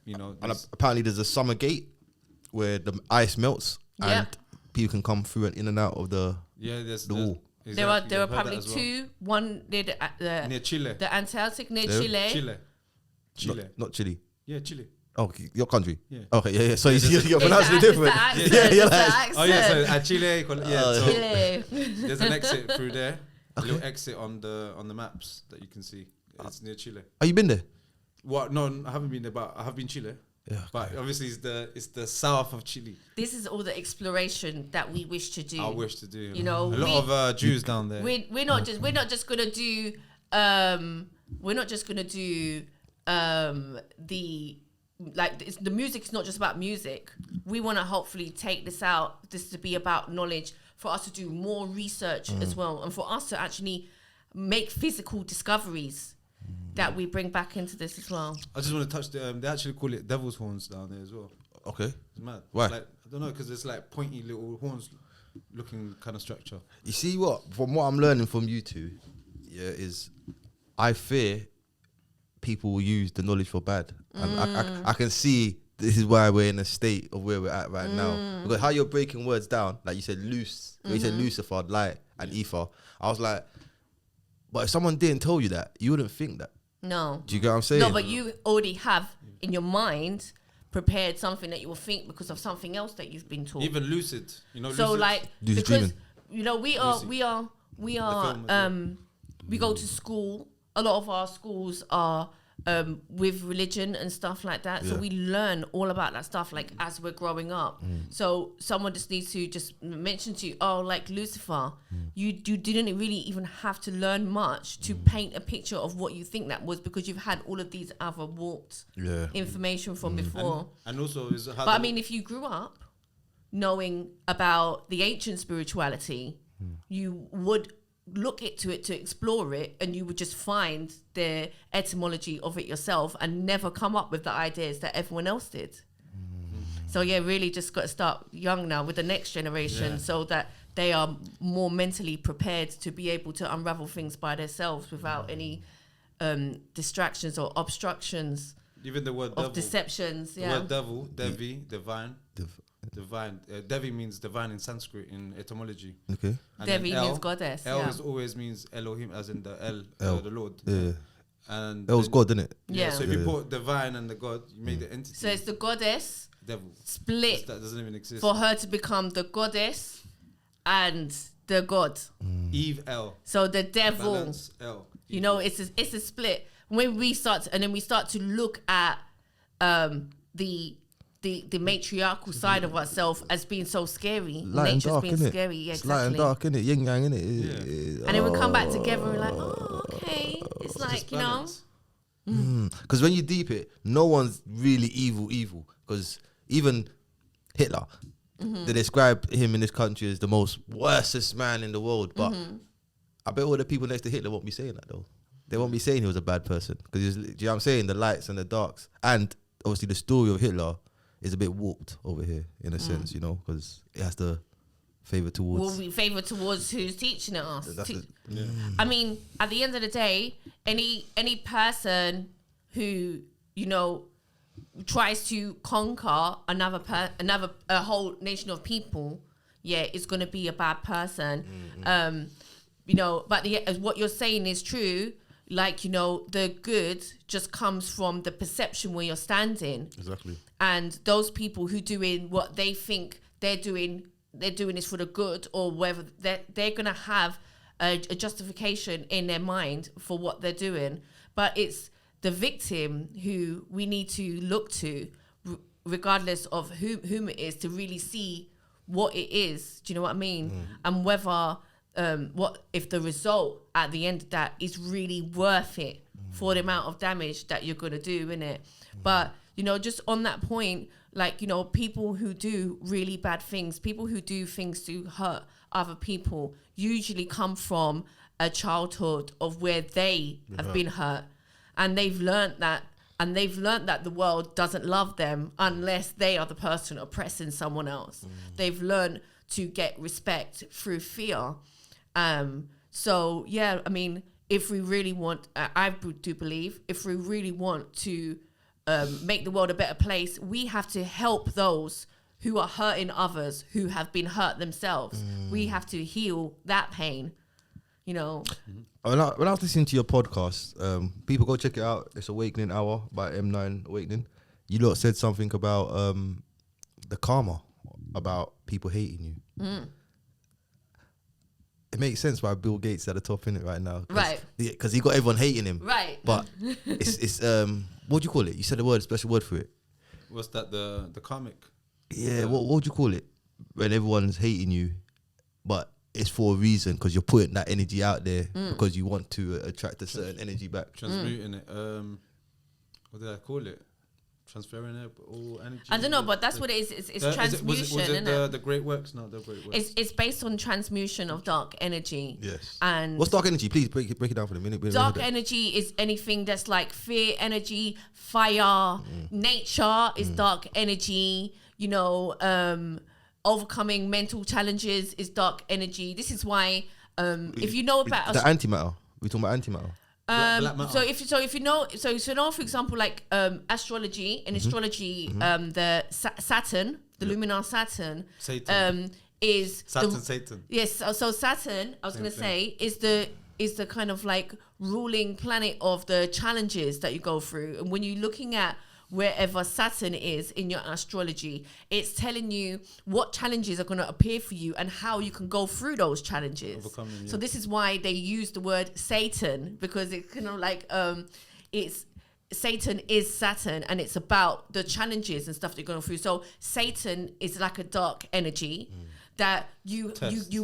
And this. apparently there's a summer gate where the ice melts and Yep. people can come through and in and out of the. Yeah, there's the wall. There are I've heard that probably as well. 2. One near Near Chile. the Antarctic, near Yeah. Chile. Chile. Not Chile. Yeah, Chile. Oh, your country. Yeah. Okay, yeah. So you're It's pronouncing it the different. accent, Yeah, it's you're the like. accent. Oh yeah, so at Chile, so Chile. there's an exit through there. A little exit on the maps that you can see. It's near Chile. Have you been there? What? No, I haven't been there, but I have been Chile. Yeah. But obviously, it's the south of Chile. This is all the exploration that we wish to do. I wish to do. You know, a lot of Jews down there. We're not just gonna do the music is not just about music. We want to hopefully take this to be about knowledge, for us to do more research as well, and for us to actually make physical discoveries that we bring back into this as well. I just want to touch they actually call it devil's horns down there as well. Okay. It's mad. Why? It's like, I don't know, because it's like pointy little horns looking kind of structure. You see what? From what I'm learning from you two, is I fear people will use the knowledge for bad. And I can see this is why we're in a state of where we're at right now. Because how you're breaking words down, like you said, you said Lucifer, light, and ether. I was like, but if someone didn't tell you that, you wouldn't think that. No. Do you get what I'm saying? No, but you already have in your mind prepared something that you will think because of something else that you've been taught. Even lucid, So lucid. like, Lucid because dreaming. you know we are film as we go to school. A lot of our schools are with religion and stuff like that. So Yeah. we learn all about that stuff like as we're growing up. So someone just needs to just mention to you, oh, like Lucifer, you didn't really even have to learn much to paint a picture of what you think that was, because you've had all of these other warped information from before. and also is how But I mean, if you grew up knowing about the ancient spirituality, you would look into it to explore it, and you would just find the etymology of it yourself and never come up with the ideas that everyone else did. So yeah, really just got to start young now with the next generation, so that they are more mentally prepared to be able to unravel things by themselves without any distractions or obstructions even the word of devil. deceptions. The Yeah. word devil, Devi, divine. Divine. Devi means divine in Sanskrit in etymology. Okay. And Devi then means goddess. El yeah. is always means Elohim, as in the El. the Lord. Yeah. And That was then- God, didn't it? Yeah. Yeah. So if Yeah. you put divine and the God, you made the entity. So it's the goddess devil. split That doesn't even exist. for her to become the goddess and the god. Eve El. So the devil, Balance El. you know, it's a split. When we start to look at the the matriarchal side of ourselves as being so scary. Light and Nature's dark, being innit? scary. Yeah, It's exactly. light and dark, innit? Yin yang, innit? And then we come back together and we're like, oh, okay. It's like, you know. Because when you deep it, no one's really evil. Because even Hitler, they describe him in this country as the most worstest man in the world. But I bet all the people next to Hitler won't be saying that though. They won't be saying he was a bad person. Because, do you know what I'm saying? The lights and the darks. And obviously the story of Hitler is a bit warped over here in a sense, you know, because it has to favor towards. Will we favor towards who's teaching it us? That's it. I mean, at the end of the day, any person who, you know, tries to conquer a whole nation of people, yeah, is going to be a bad person. You know, but what you're saying is true. Like, you know, the good just comes from the perception where you're standing. Exactly. And those people who doing what they think they're doing this for the good, or whether they're going to have a justification in their mind for what they're doing. But it's the victim who we need to look to, regardless of whom it is, to really see what it is. Do you know what I mean? And whether what if the result at the end of that is really worth it for the amount of damage that you're going to do, innit? But, you know, just on that point, like, you know, people who do really bad things, people who do things to hurt other people, usually come from a childhood of where they have been hurt, and they've learned that the world doesn't love them unless they are the person oppressing someone else. They've learned to get respect through fear. So yeah, I mean, if we really want, I do believe, if we really want to make the world a better place, we have to help those who are hurting others who have been hurt themselves. We have to heal that pain, you know. When I was listening to your podcast, people go check it out. It's Awakening Hour by M9 Awakening. You lot said something about the karma, about people hating you. It makes sense why Bill Gates at the top in it right now, Right? Because he got everyone hating him, Right. But it's what do you call it? You said a special word for it. What's that? The karmic. Yeah, what would you call it when everyone's hating you, but it's for a reason, because you're putting that energy out there because you want to attract a certain energy back. Transmuting it. What did I call it? Transferring it all energy. I don't know, but that's what it is. It's transmutation, was it isn't it? the great works? No, the great works. It's based on transmutation of dark energy. Yes. And what's dark energy? Please break it down for a minute. dark energy is anything that's like fear energy, fire. Nature is dark energy. You know, overcoming mental challenges is dark energy. This is why, if you know about the antimatter, we're talking about antimatter. Black matter. So if you know, for example, like astrology, in astrology, the Saturn, the luminar Saturn, Satan. is Satan. Yes, so Saturn, I was going to say, is the kind of like ruling planet of the challenges that you go through. And when you're looking at wherever Saturn is in your astrology, it's telling you what challenges are going to appear for you and how you can go through those challenges. Overcome them, yeah. So this is why they use the word Satan, because it's kind of like it's Satan is Saturn, and it's about the challenges and stuff that you're going through. So Satan is like a dark energy that you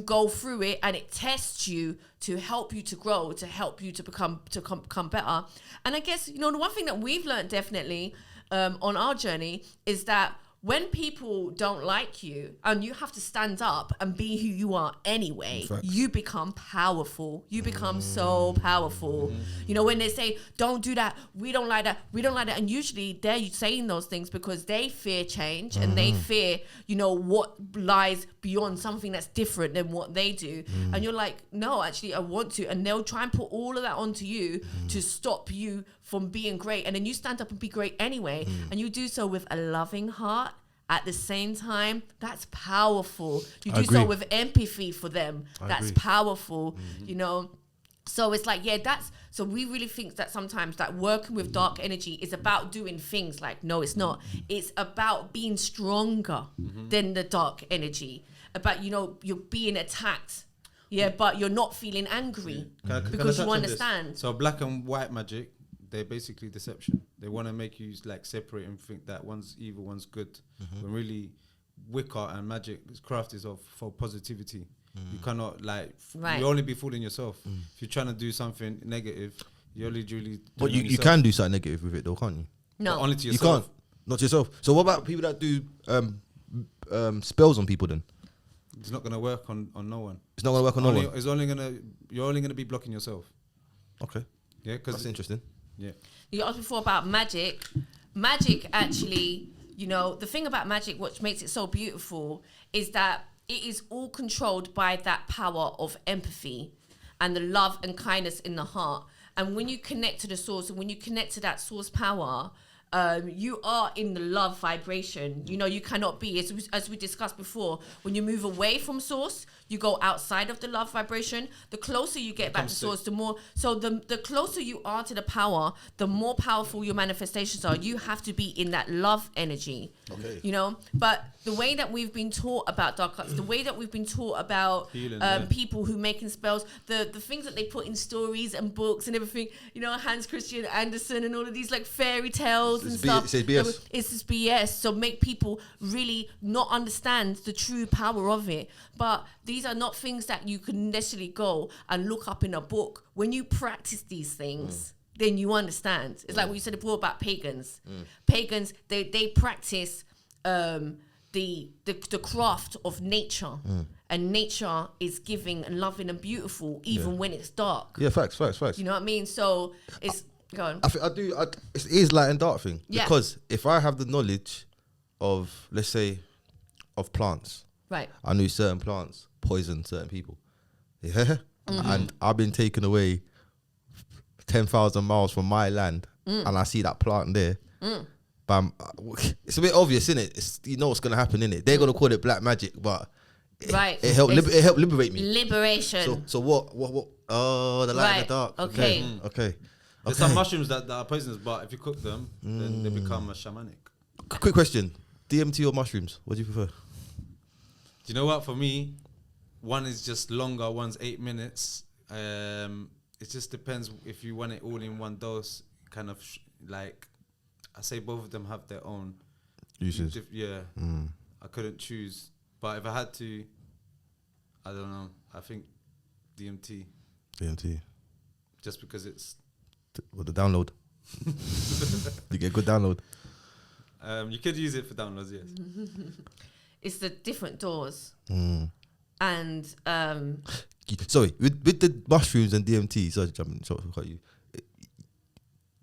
go through it, and it tests you to help you to grow, to help you to become better. And I guess, you know, the one thing that we've learned definitely on our journey is that when people don't like you and you have to stand up and be who you are anyway, you become powerful. You become so powerful. You know, when they say, don't do that, we don't like that, and usually they're saying those things because they fear change and they fear, you know, what lies beyond something that's different than what they do. And you're like, no, actually, I want to. And they'll try and put all of that onto you to stop you from being great. And then you stand up and be great anyway. And you do so with a loving heart. At the same time, that's powerful. You do so with empathy for them. That's powerful, you know. So it's like, yeah, so we really think that sometimes that working with dark energy is about doing things like, no, it's not. It's about being stronger than the dark energy. About, you know, you're being attacked. Yeah, but you're not feeling angry because you understand. So black and white magic, they're basically deception. They want to make you like separate and think that one's evil, one's good. When really, Wicca and magic, this craft is for positivity. You cannot you only be fooling yourself. If you're trying to do something negative, you only really. But you can do something negative with it though, can't you? No, but only to You yourself. can't. Not to yourself. So what about people that do spells on people then? It's not gonna work on no one. It's not going to work on no one. It's you're only gonna be blocking yourself. Okay. Yeah, because That's interesting. yeah. You asked before about magic. Magic actually, you know, the thing about magic, what makes it so beautiful, is that it is all controlled by that power of empathy and the love and kindness in the heart. And when you connect to the source, and when you connect to that source power, you are in the love vibration. You know, you cannot be, as we discussed before, when you move away from source, you go outside of the love vibration. The closer you get back to source, the more, so the closer you are to the power, the more powerful your manifestations are. You have to be in that love energy. Okay. You know, but the way that we've been taught about dark arts, the way that we've been taught about Healing, people who making spells, the things that they put in stories and books and everything, you know, Hans Christian Andersen and all of these like fairy tales and stuff. It's BS. It's just BS. So make people really not understand the true power of it. But these are not things that you can necessarily go and look up in a book. When you practice these things, then you understand. It's like what you said before about pagans. Pagans, they practice the craft of nature, and nature is giving and loving and beautiful even when it's dark. Yeah, facts. You know what I mean? So it's go on. I think it is light and dark thing. Yeah. Because if I have the knowledge of, let's say, of plants, Right. I knew certain plants poison certain people. Yeah. And I've been taken away 10,000 miles from my land and I see that plant there. Bam. It's a bit obvious, innit? It's, you know what's going to happen, innit? They're going to call it black magic, but it helped liberate me. Liberation. So what? Oh, the light and the dark. Okay. Okay. There's some mushrooms that are poisonous, but if you cook them, then they become shamanic. Quick question. DMT or mushrooms? What do you prefer? Do you know what? For me, one is just longer, one's 8 minutes. It just depends if you want it all in one dose. Kind of like, I say both of them have their own uses. I couldn't choose, but if I had to, I don't know. I think DMT. Just because it's With the download. You get a good download. you could use it for downloads, yes. It's the different doors. And Sorry, with the mushrooms and DMT, sorry to cut you.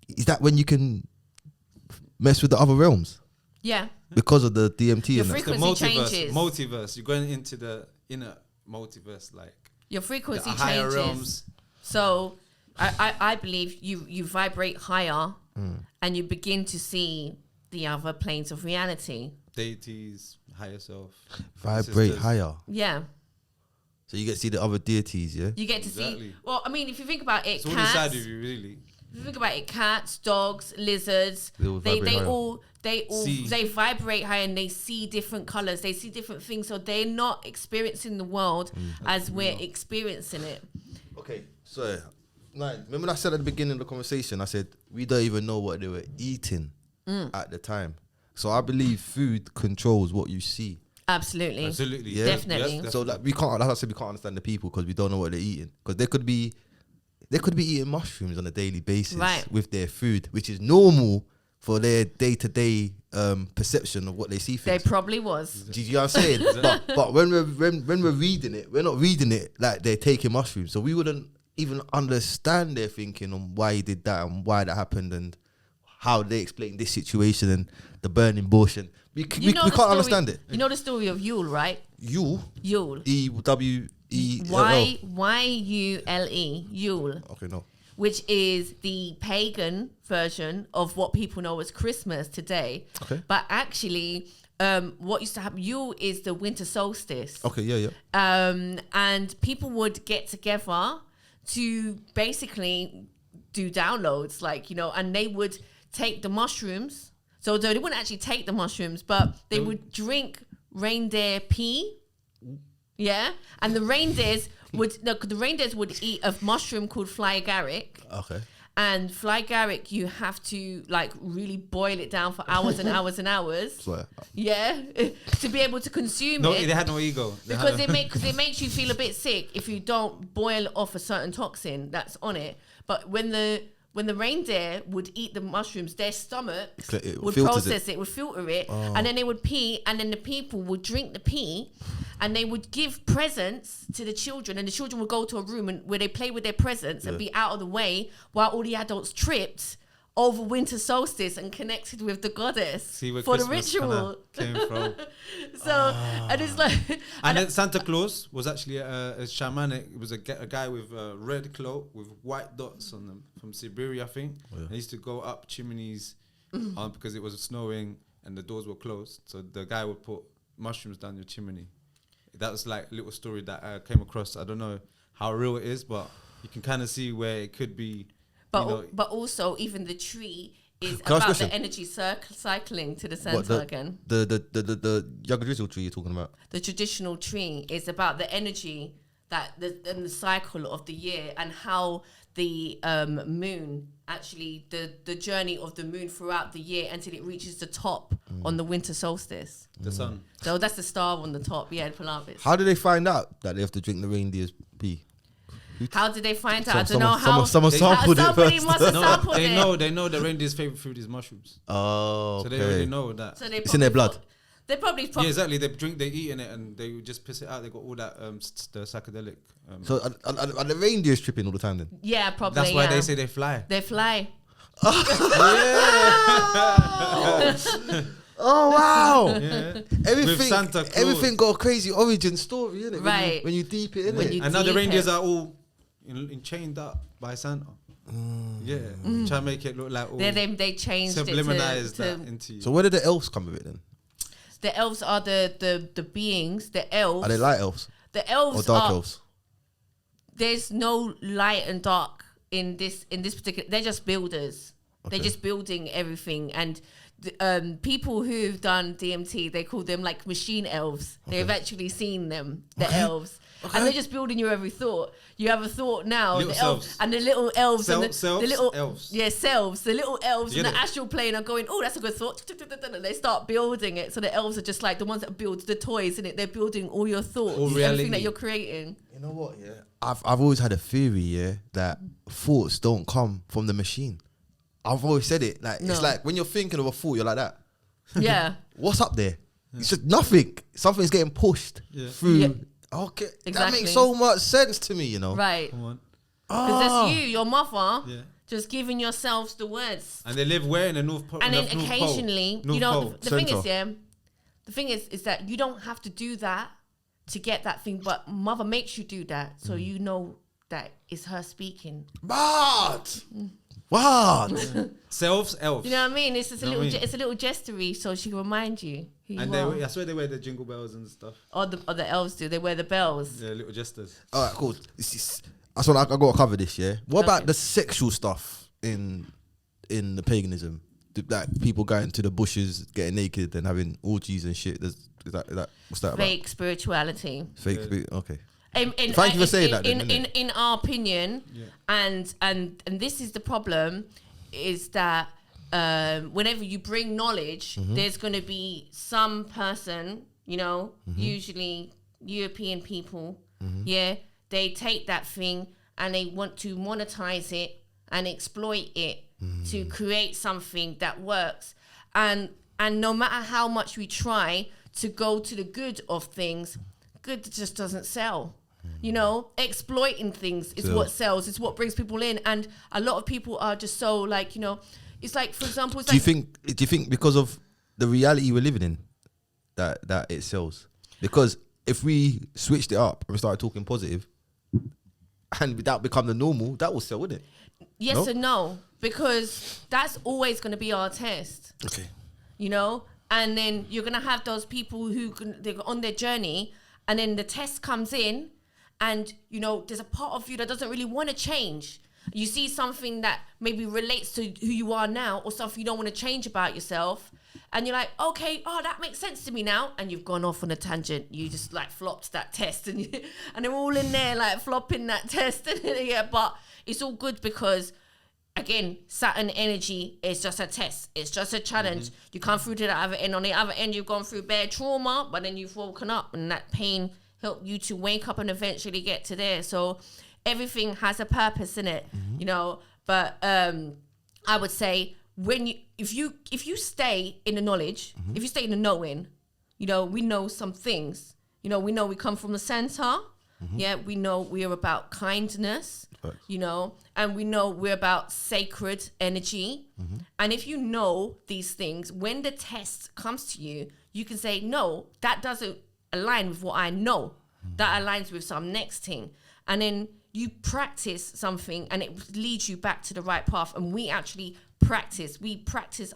Is that when you can mess with the other realms? yeah, Because of the DMT Your and that? It's the frequency changes. multiverse. You're going into the inner multiverse, like your frequency the higher changes. realms. So I believe you vibrate higher and you begin to see the other planes of reality. Deities, higher self. Vibrate sisters. higher. Yeah. So you get to see the other deities, yeah? You get to Exactly. see. Well, I mean, if you think about it, It's all cats. inside of you, really. If you think about it, cats, dogs, lizards, They all vibrate higher. See. they vibrate high and they see different colors. They see different things, so they're not experiencing the world as we're experiencing it. Okay, so remember when I said at the beginning of the conversation, I said we don't even know what they were eating at the time. So I believe food controls what you see. Absolutely. Absolutely. Yeah. Definitely. Yes, So like we can't, like I said, we can't understand the people because we don't know what they're eating. Because they could be eating mushrooms on a daily basis with their food, which is normal for their day-to-day perception of what they see They things. probably was. Do you know what I'm saying? but when we're reading it, we're not reading it like they're taking mushrooms. So we wouldn't even understand their thinking on why he did that and why that happened and how they explain this situation and the burning bush. And we can't understand it. You know the story of Yule, right? Yule. Yule. EWELL. Yule. Yule. Okay, no. Which is the pagan version of what people know as Christmas today. Okay. But actually, what used to happen, Yule is the winter solstice. Okay, yeah. And people would get together to basically do downloads, like, you know, and they would take the mushrooms. So they wouldn't actually take the mushrooms, but they would drink reindeer pee. Yeah. And the reindeers would eat a mushroom called fly agaric. Okay. And fly Garrick, you have to like really boil it down for hours and hours and hours. Swear. Yeah, to be able to consume No, it. they had no ego. Because it makes you feel a bit sick if you don't boil off a certain toxin that's on it. But when the reindeer would eat the mushrooms, their stomachs would process it, would filter it, and then they would pee, and then the people would drink the pee, and they would give presents to the children, and the children would go to a room where they play with their presents and be out of the way while all the adults tripped over winter solstice and connected with the goddess for the ritual. Came from. So, and it's like... And then Santa Claus was actually a shamanic. It was a guy with a red cloak with white dots on them from Siberia, I think. Yeah. He used to go up chimneys because it was snowing and the doors were closed. So the guy would put mushrooms down your chimney. That was like a little story that I came across. I don't know how real it is, but you can kind of see where it could be. But also, even the tree is about the energy cycling to the center again. The Yoga Drizzle tree you're talking about? The traditional tree is about the energy and the cycle of the year and how the moon, actually, the journey of the moon throughout the year until it reaches the top on the winter solstice. The sun. So that's the star on the top, the Polaris. How do they find out that they have to drink the reindeer's pee? How did they find out? I don't know how. Someone sampled it somebody first. must have sampled it. They know the reindeer's favorite food is mushrooms. Oh, so they already know that. So it's in their blood. They probably yeah, exactly. They eat in it, and they just piss it out. They got all that the psychedelic. So are the reindeers tripping all the time then? Yeah, probably. That's why they say they fly. They fly. Oh wow! Yeah. Everything got a crazy origin story, innit? Right. When you deep it, innit? And now the reindeers are all chained up by Santa. Yeah, try to make it look like all. They changed it that into you. So where did the elves come with it then? The elves are the beings. The elves. Are they light elves? The elves or dark elves? There's no light and dark in this particular. They're just builders. Okay. They're just building everything and. People who've done DMT, they call them like machine elves. Okay. They've actually seen them, the elves. Okay. And they're just building your every thought. You have a thought now, little the elves and the little elves the little elves. Yeah, selves. The little elves in the astral plane are going, oh, that's a good thought. And they start building it. So the elves are just like the ones that build the toys in it. They're building all your thoughts, everything that you're creating. You know what? Yeah, I've always had a theory, that thoughts don't come from the machine. I've always said it. Like it's like when you're thinking of a thought, you're like that. Yeah. What's up there? Yeah. It's just nothing. Something's getting pushed through. Yeah. Okay. Exactly. That makes so much sense to me, you know. Right. Come on. Because that's you, your mother, just giving yourselves the words. And they live where in the North Pole? And then occasionally, you know, the thing is that you don't have to do that to get that thing, but mother makes you do that, so you know that it's her speaking. But. What? Selves, elves. You know what I mean? It's just it's a little gestury, so she can remind you who and you are. I swear they wear the jingle bells and stuff. Or the elves do. They wear the bells. Yeah, little jesters. All right, cool. I got to cover this. Yeah. What about the sexual stuff in the paganism? Like people going to the bushes, getting naked, and having orgies and shit. Is that what's that fake about? Spirituality. Fake. Okay. Thank you for saying that. In our opinion, and this is the problem, is that whenever you bring knowledge, there's going to be some person, you know, usually European people, they take that thing and they want to monetize it and exploit it to create something that works, and no matter how much we try to go to the good of things, good just doesn't sell. You know, exploiting things is what sells. It's what brings people in, and a lot of people are just so like, you know, it's like, for example, do you think because of the reality we're living in that it sells? Because if we switched it up and we started talking positive, and that become the normal, that will sell, wouldn't it? Yes and no, because that's always going to be our test. Okay. You know, and then you're going to have those people who they're on their journey, and then the test comes in. And, you know, there's a part of you that doesn't really want to change. You see something that maybe relates to who you are now, or something you don't want to change about yourself. And you're like, okay, that makes sense to me now. And you've gone off on a tangent. You just like flopped that test. And they're all in there like flopping that test. But it's all good because again, Saturn energy is just a test. It's just a challenge. You come through to the other end. On the other end, you've gone through bare trauma, but then you've woken up, and that pain helped you to wake up and eventually get to there. So everything has a purpose in it, you know. But I would say if you stay in the knowledge, if you stay in the knowing, you know, we know some things. You know, we know we come from the center. Yeah, we know we're about kindness, you know, and we know we're about sacred energy. And if you know these things, when the test comes to you, you can say, no, that doesn't align with what I know. That aligns with some next thing. And then you practice something and it leads you back to the right path. And we actually practice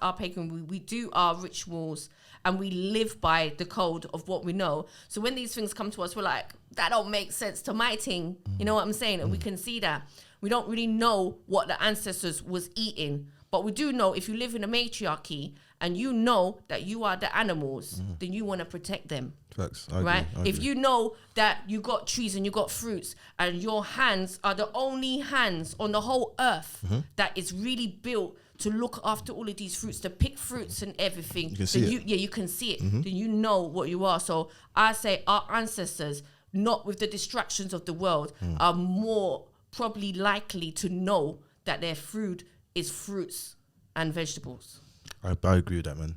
our pagan, we do our rituals, and we live by the code of what we know. So when these things come to us, we're like, that don't make sense to my thing. You know what I'm saying? And we can see that. We don't really know what the ancestors was eating, but we do know if you live in a matriarchy and you know that you are the animals, then you want to protect them. Facts. Right? If you know that you got trees and you got fruits and your hands are the only hands on the whole earth that is really built to look after all of these fruits, to pick fruits and everything. You can see it. Yeah, you can see it. Then you know what you are. So I say our ancestors, not with the distractions of the world, are more probably likely to know that their food is fruits and vegetables. I agree with that, man.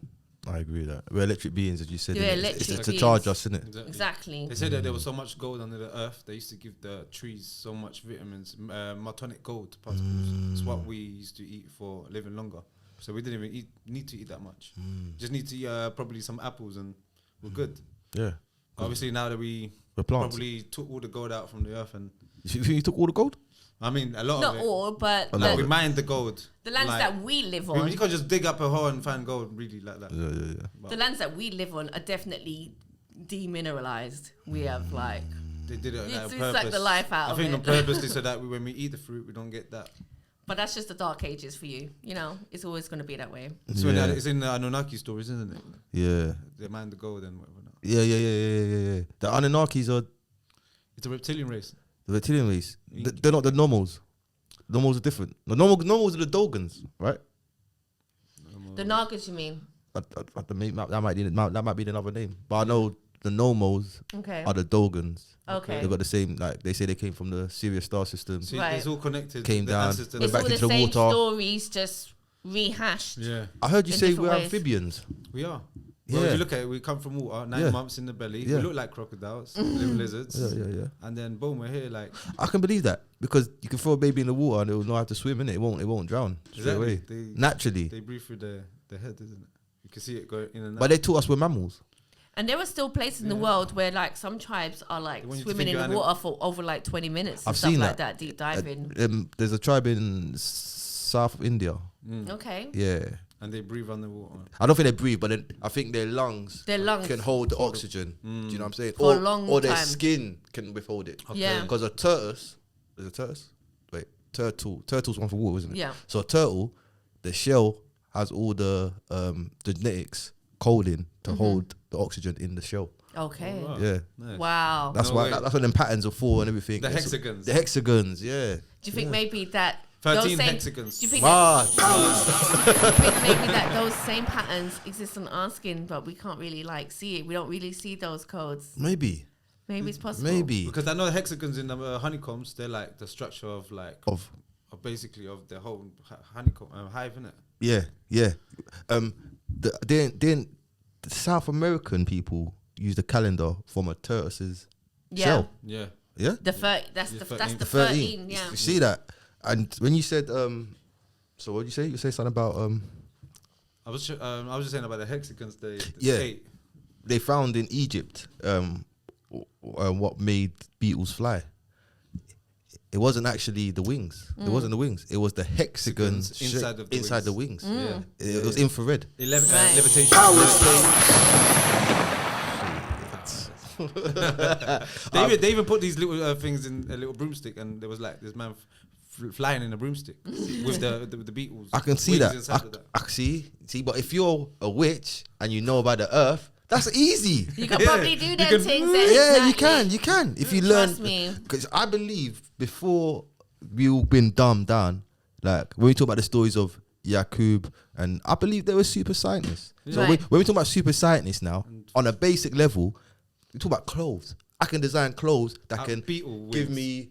I agree with that. We're electric beings, as you said. Yeah, innit? electric It's to beings. charge us, isn't it? Exactly. They said that there was so much gold under the earth. They used to give the trees so much vitamins, martonic gold particles. It's what we used to eat for living longer. So we didn't even need to eat that much. Just need to eat probably some apples and we're good. Yeah. Obviously, now that we're plants. probably took all the gold out from the earth, and You think you took all the gold? I mean, a lot Not of it. all, but A lot of We it. mined the gold. the lands Like, that we live on, you can't just dig up a hole and find gold really like that. Yeah. the lands that we live on are definitely demineralized. We have like, They did it It's- on it's purpose. like the life out I of think it. on purposely so that when we eat the fruit, we don't get that. but that's just the dark ages for you. You know, it's always going to be that way. So Yeah. it's in the Anunnaki stories, isn't it? Yeah. They mine the gold and whatever. Not. Yeah. The Anunnakis are It's a reptilian race. the reptilian race. They're not the normals. Normals are different. The normals are the Dogons, right? The Nagas, you mean? That might be another name. But I know the normals Okay. are the Dogons. Okay. They've got the same, like they say they came from the Sirius star system. See, Right. it's all connected. Came the down. ancestors- Went It's back all the into the same water. stories, just rehashed. Yeah, I heard you in say different we're ways. amphibians. we are. Yeah. Well, if you look at it, we come from water, 9 Yeah. months in the belly. Yeah. We look like crocodiles, little lizards. Yeah. And then boom, we're here like I can believe that because you can throw a baby in the water and it will know how to swim in it. It won't drown straight Exactly. away. Naturally. they breathe through the head, isn't it? You can see it go in and out. But they taught us we're mammals. And there are still places in the world where like some tribes are like They want you to swimming think in the you're water for over like 20 minutes and I've stuff seen like that. that, deep diving. There's a tribe in south of India. Okay. Yeah. And they breathe underwater. I don't think they breathe, but I think their lungs Can hold the oxygen. Do you know what I'm saying? For or a long or their time. skin can withhold it. Yeah. Because a tortoise, there's a tortoise? Wait, turtle. Turtle's one for water, isn't it? Yeah. So a turtle, the shell has all the genetics coding to hold the oxygen in the shell. Okay. Wow. Yeah. Nice. Wow. That's No why way. that's what them patterns are for and everything. The It's- hexagons. The hexagons, yeah. Do you think maybe that 13 those same, hexagons. Do you think, Mad. do you think maybe that those same patterns exist on our skin, but we can't really like see it? We don't really see those codes. Maybe. Maybe it's possible. Maybe. Because I know the hexagons in the honeycombs, they're like the structure of like Of basically of the whole honeycomb hive, isn't it? yeah. The South American people use the calendar from a tortoise's Yeah. shell. Yeah. Yeah. The that's Yeah, the 13. that's the 13. 13. Yeah. You see that? And when you said so what did you say? You say something about I was just saying about the hexagons. They Yeah. ate. they found in Egypt what made beetles fly. It wasn't actually the wings. It wasn't the wings. It was the hexagons Hexagons inside of the inside the wings. wings. Yeah. It was infrared. Right. Levitation. They even put these little things in a little broomstick, and there was like this man flying in a broomstick with the beetles. I can see wings that. inside of that. I see. But if you're a witch and you know about the earth, that's easy. You can probably do them can- things. Yeah, exactly. you can. If you learn, Trust me. because I believe before we've been dumbed down, Like when we talk about the stories of Yakub, and I believe they were super scientists. So Right. when we talk about super scientists now, on a basic level, we talk about clothes. I can design clothes that can beetle give wings. me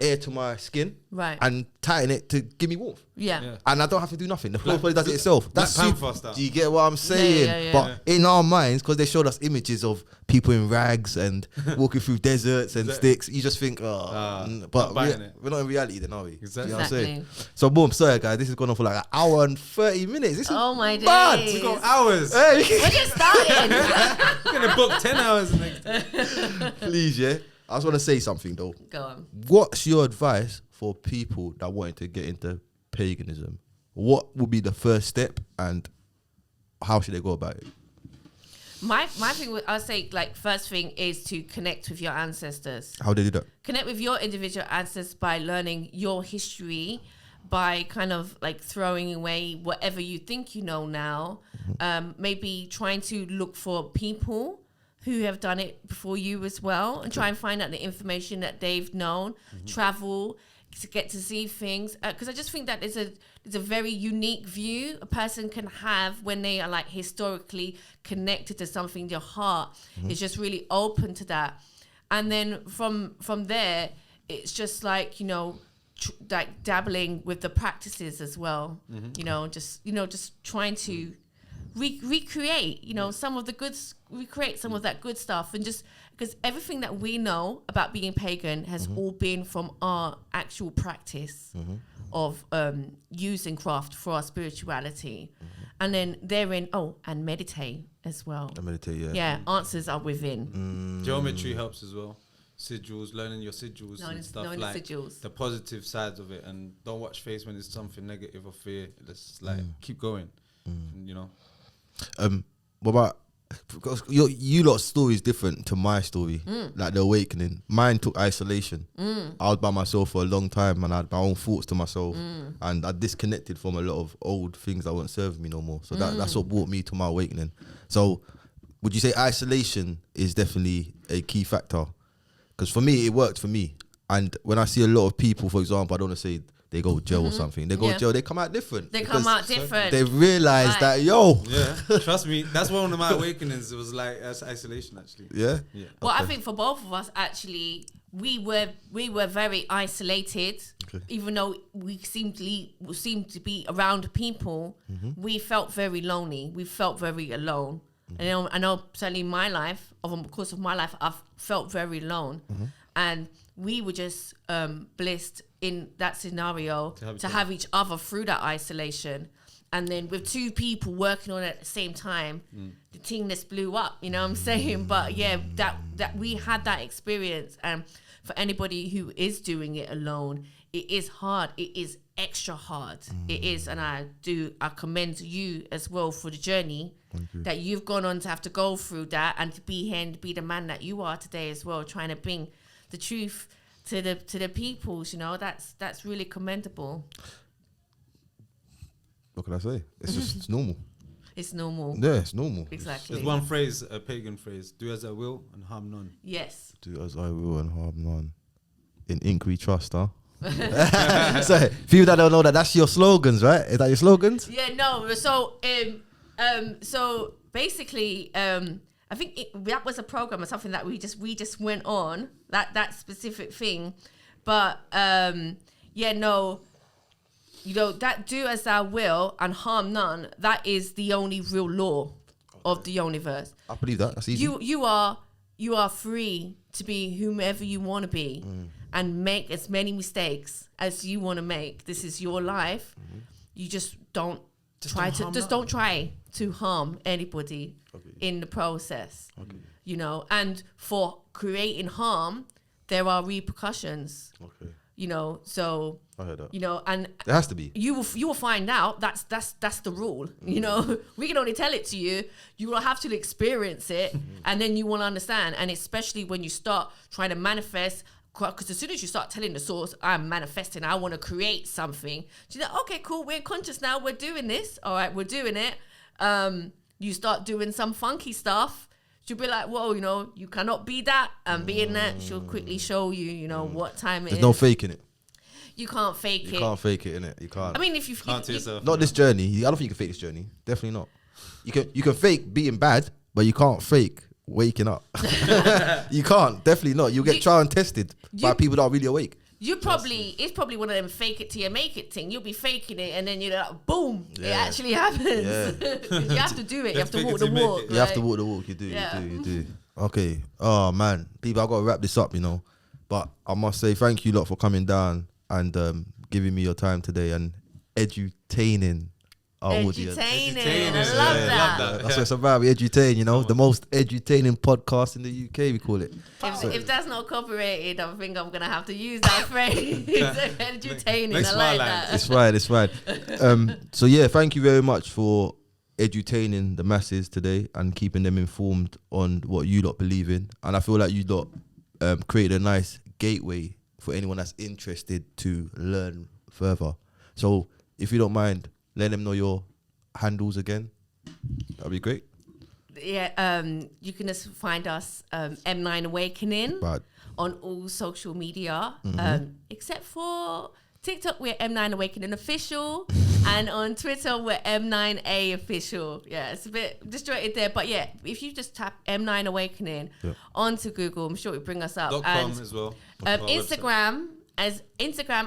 air to my skin, Right. and tighten it to give me warmth. Yeah. And I don't have to do nothing. The clothes probably does it itself. That's Black super. Panther style. Do you get what I'm saying? yeah. But in our minds, because they showed us images of people in rags and walking through deserts and sticks, you just think, but not buying it. we're not in reality then, are we? Exactly. You know what I'm saying? Exactly. So boom, sorry guys, this has gone on for like an hour and 30 minutes. This is Oh my mad. days. We got hours. Hey, We're just starting. We're gonna book 10 hours next. please, yeah. I just want to say something though. Go on. What's your advice for people that wanted to get into paganism? What would be the first step, and how should they go about it? My thing, I'll say, like, first thing is to connect with your ancestors. How they do that? Connect with your individual ancestors by learning your history, by kind of like throwing away whatever you think you know now. Maybe trying to look for people who have done it before you as well, and try and find out the information that they've known. Travel to get to see things, because I just think that it's a very unique view a person can have when they are like historically connected to something. Their heart is just really open to that, and then from there, it's just like, you know, like dabbling with the practices as well. You know, just trying to recreate, you know, some of the good, recreate some of that good stuff, and just because everything that we know about being pagan has all been from our actual practice of using craft for our spirituality, and then therein, and meditate as well. I meditate, yeah. Yeah, answers are within. Geometry helps as well. Sigils, learning your sigils Knowing and stuff, knowing the like sigils. the positive sides of it, and don't watch face when it's something negative or fear. Let's like keep going, and, you know. What about, because you lot's story is different to my story, like the awakening. Mine took isolation. I was by myself for a long time, and I had my own thoughts to myself, and I disconnected from a lot of old things that weren't serving me no more. So that's what brought me to my awakening. So would you say isolation is definitely a key factor? Because for me, it worked for me. And when I see a lot of people, for example, I don't want to say they go to jail or something. They go to jail, they come out different. They come out different. They realize Right. that, yo. Yeah, trust me, that's one of my awakenings. It was like isolation, actually. Yeah? Yeah. Well, I think for both of us, actually, we were very isolated. Okay. Even though we seemed to be around people, we felt very lonely. We felt very alone. And I know certainly in my life, over the course of my life, I've felt very alone. And we were just blessed in that scenario to have each other through that isolation. And then with two people working on it at the same time, the thing just blew up, you know what I'm saying? But yeah, that we had that experience. And for anybody who is doing it alone, it is hard. It is extra hard. It is. And I commend you as well for the journey that you've gone on to have to go through that, and to be here and be the man that you are today as well, trying to bring the truth to the peoples, you know. That's really commendable. What can I say? It's just it's normal. It's normal. Yeah, it's normal. Exactly. There's one phrase, a pagan phrase: "Do as I will and harm none." Yes. Do as I will and harm none. In ink we trust, huh? So, people that don't know that, that's your slogans, right? Is that your slogans? Yeah, no. So basically, I think that was a program or something that we just went on, that specific thing. But yeah, no, you know, that do as thou will and harm none, that is the only real law of the universe. I believe that. That's easy. You are free to be whomever you want to be, and make as many mistakes as you want to make. This is your life. You just don't try to harm anybody in the process. You know, and for creating harm, there are repercussions. You know, so I heard that. you know, and There has to be. you will find out that's the rule. You know, we can only tell it to you. You will have to experience it, and then you will understand. And especially when you start trying to manifest, because as soon as you start telling the source, I'm manifesting, I want to create something. She's like, okay, cool, we're conscious now, we're doing this. All right, we're doing it. You start doing some funky stuff. She'll be like, whoa, you know, you cannot be that and being that. She'll quickly show you, you know, what time it is. There's no faking it. You can't fake it. You can't fake it, innit? You can't. I mean, if you Can't to yourself. Not this journey. I don't think you can fake this journey. Definitely not. You can fake being bad, but you can't fake waking up. You can't. Definitely not. You'll get trial and tested by people that are really awake. It's probably one of them fake it till you make it thing. You'll be faking it and then you're like, boom, it actually happens. Yeah. You have to do it. You have to Fake walk it the till you make walk. it. You have to walk the walk. You do. You do. Okay. Oh man, people, I got to wrap this up, But I must say thank you lot for coming down and giving me your time today and edutaining our audience. Edutaining. I love that. That's what it's about. We edutain, the most edutaining podcast in the UK. We call it. If that's not copyrighted, I think I'm gonna have to use that phrase. Edutaining. Next I like line. that. It's fine. So yeah, thank you very much for edutaining the masses today and keeping them informed on what you lot believe in. And I feel like you lot created a nice gateway for anyone that's interested to learn further. So if you don't mind, let them know your handles again. That'd be great. Yeah, you can just find us M9 Awakening Right. on all social media, except for TikTok. We're M9 Awakening Official, and on Twitter we're M9A Official. Yeah, it's a bit disjointed there, but yeah, if you just tap M9 Awakening onto Google, I'm sure it'll bring us up. .com as well. Instagram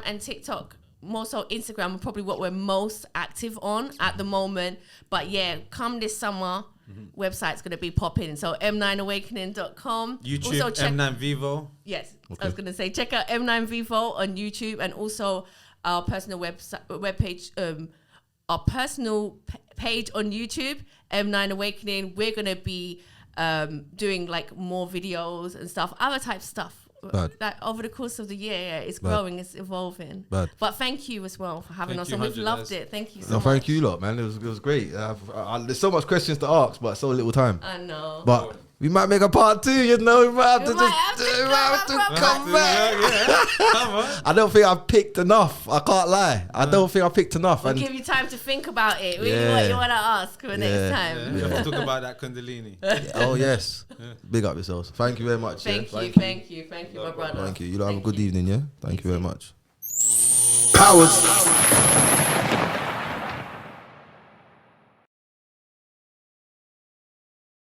and TikTok. More so Instagram are probably what we're most active on at the moment. But yeah, come this summer, website's going to be popping. So m9awakening.com. YouTube, also M9 Vivo. Yes, I was going to say, check out M9 Vivo on YouTube and also our personal webpage, our personal page on YouTube, M9 Awakening. We're going to be doing like more videos and stuff, other type stuff. Like over the course of the year, it's growing, it's evolving. But thank you as well for having us, and we've loved it. Thank you so much. Thank you lot, man. It was great. There's so much questions to ask, but so little time. I know. But we might make a part 2, We might have to come back. I don't think I've picked enough. I can't lie. I don't think I've picked enough. We'll give you time to think about it. What you want to ask for next time. We have to talk about that Kundalini. Oh, yes. Big up yourselves. Thank you very much. Thank you, my brother. Thank you. You have a good evening, yeah? Thank you very much. Powers.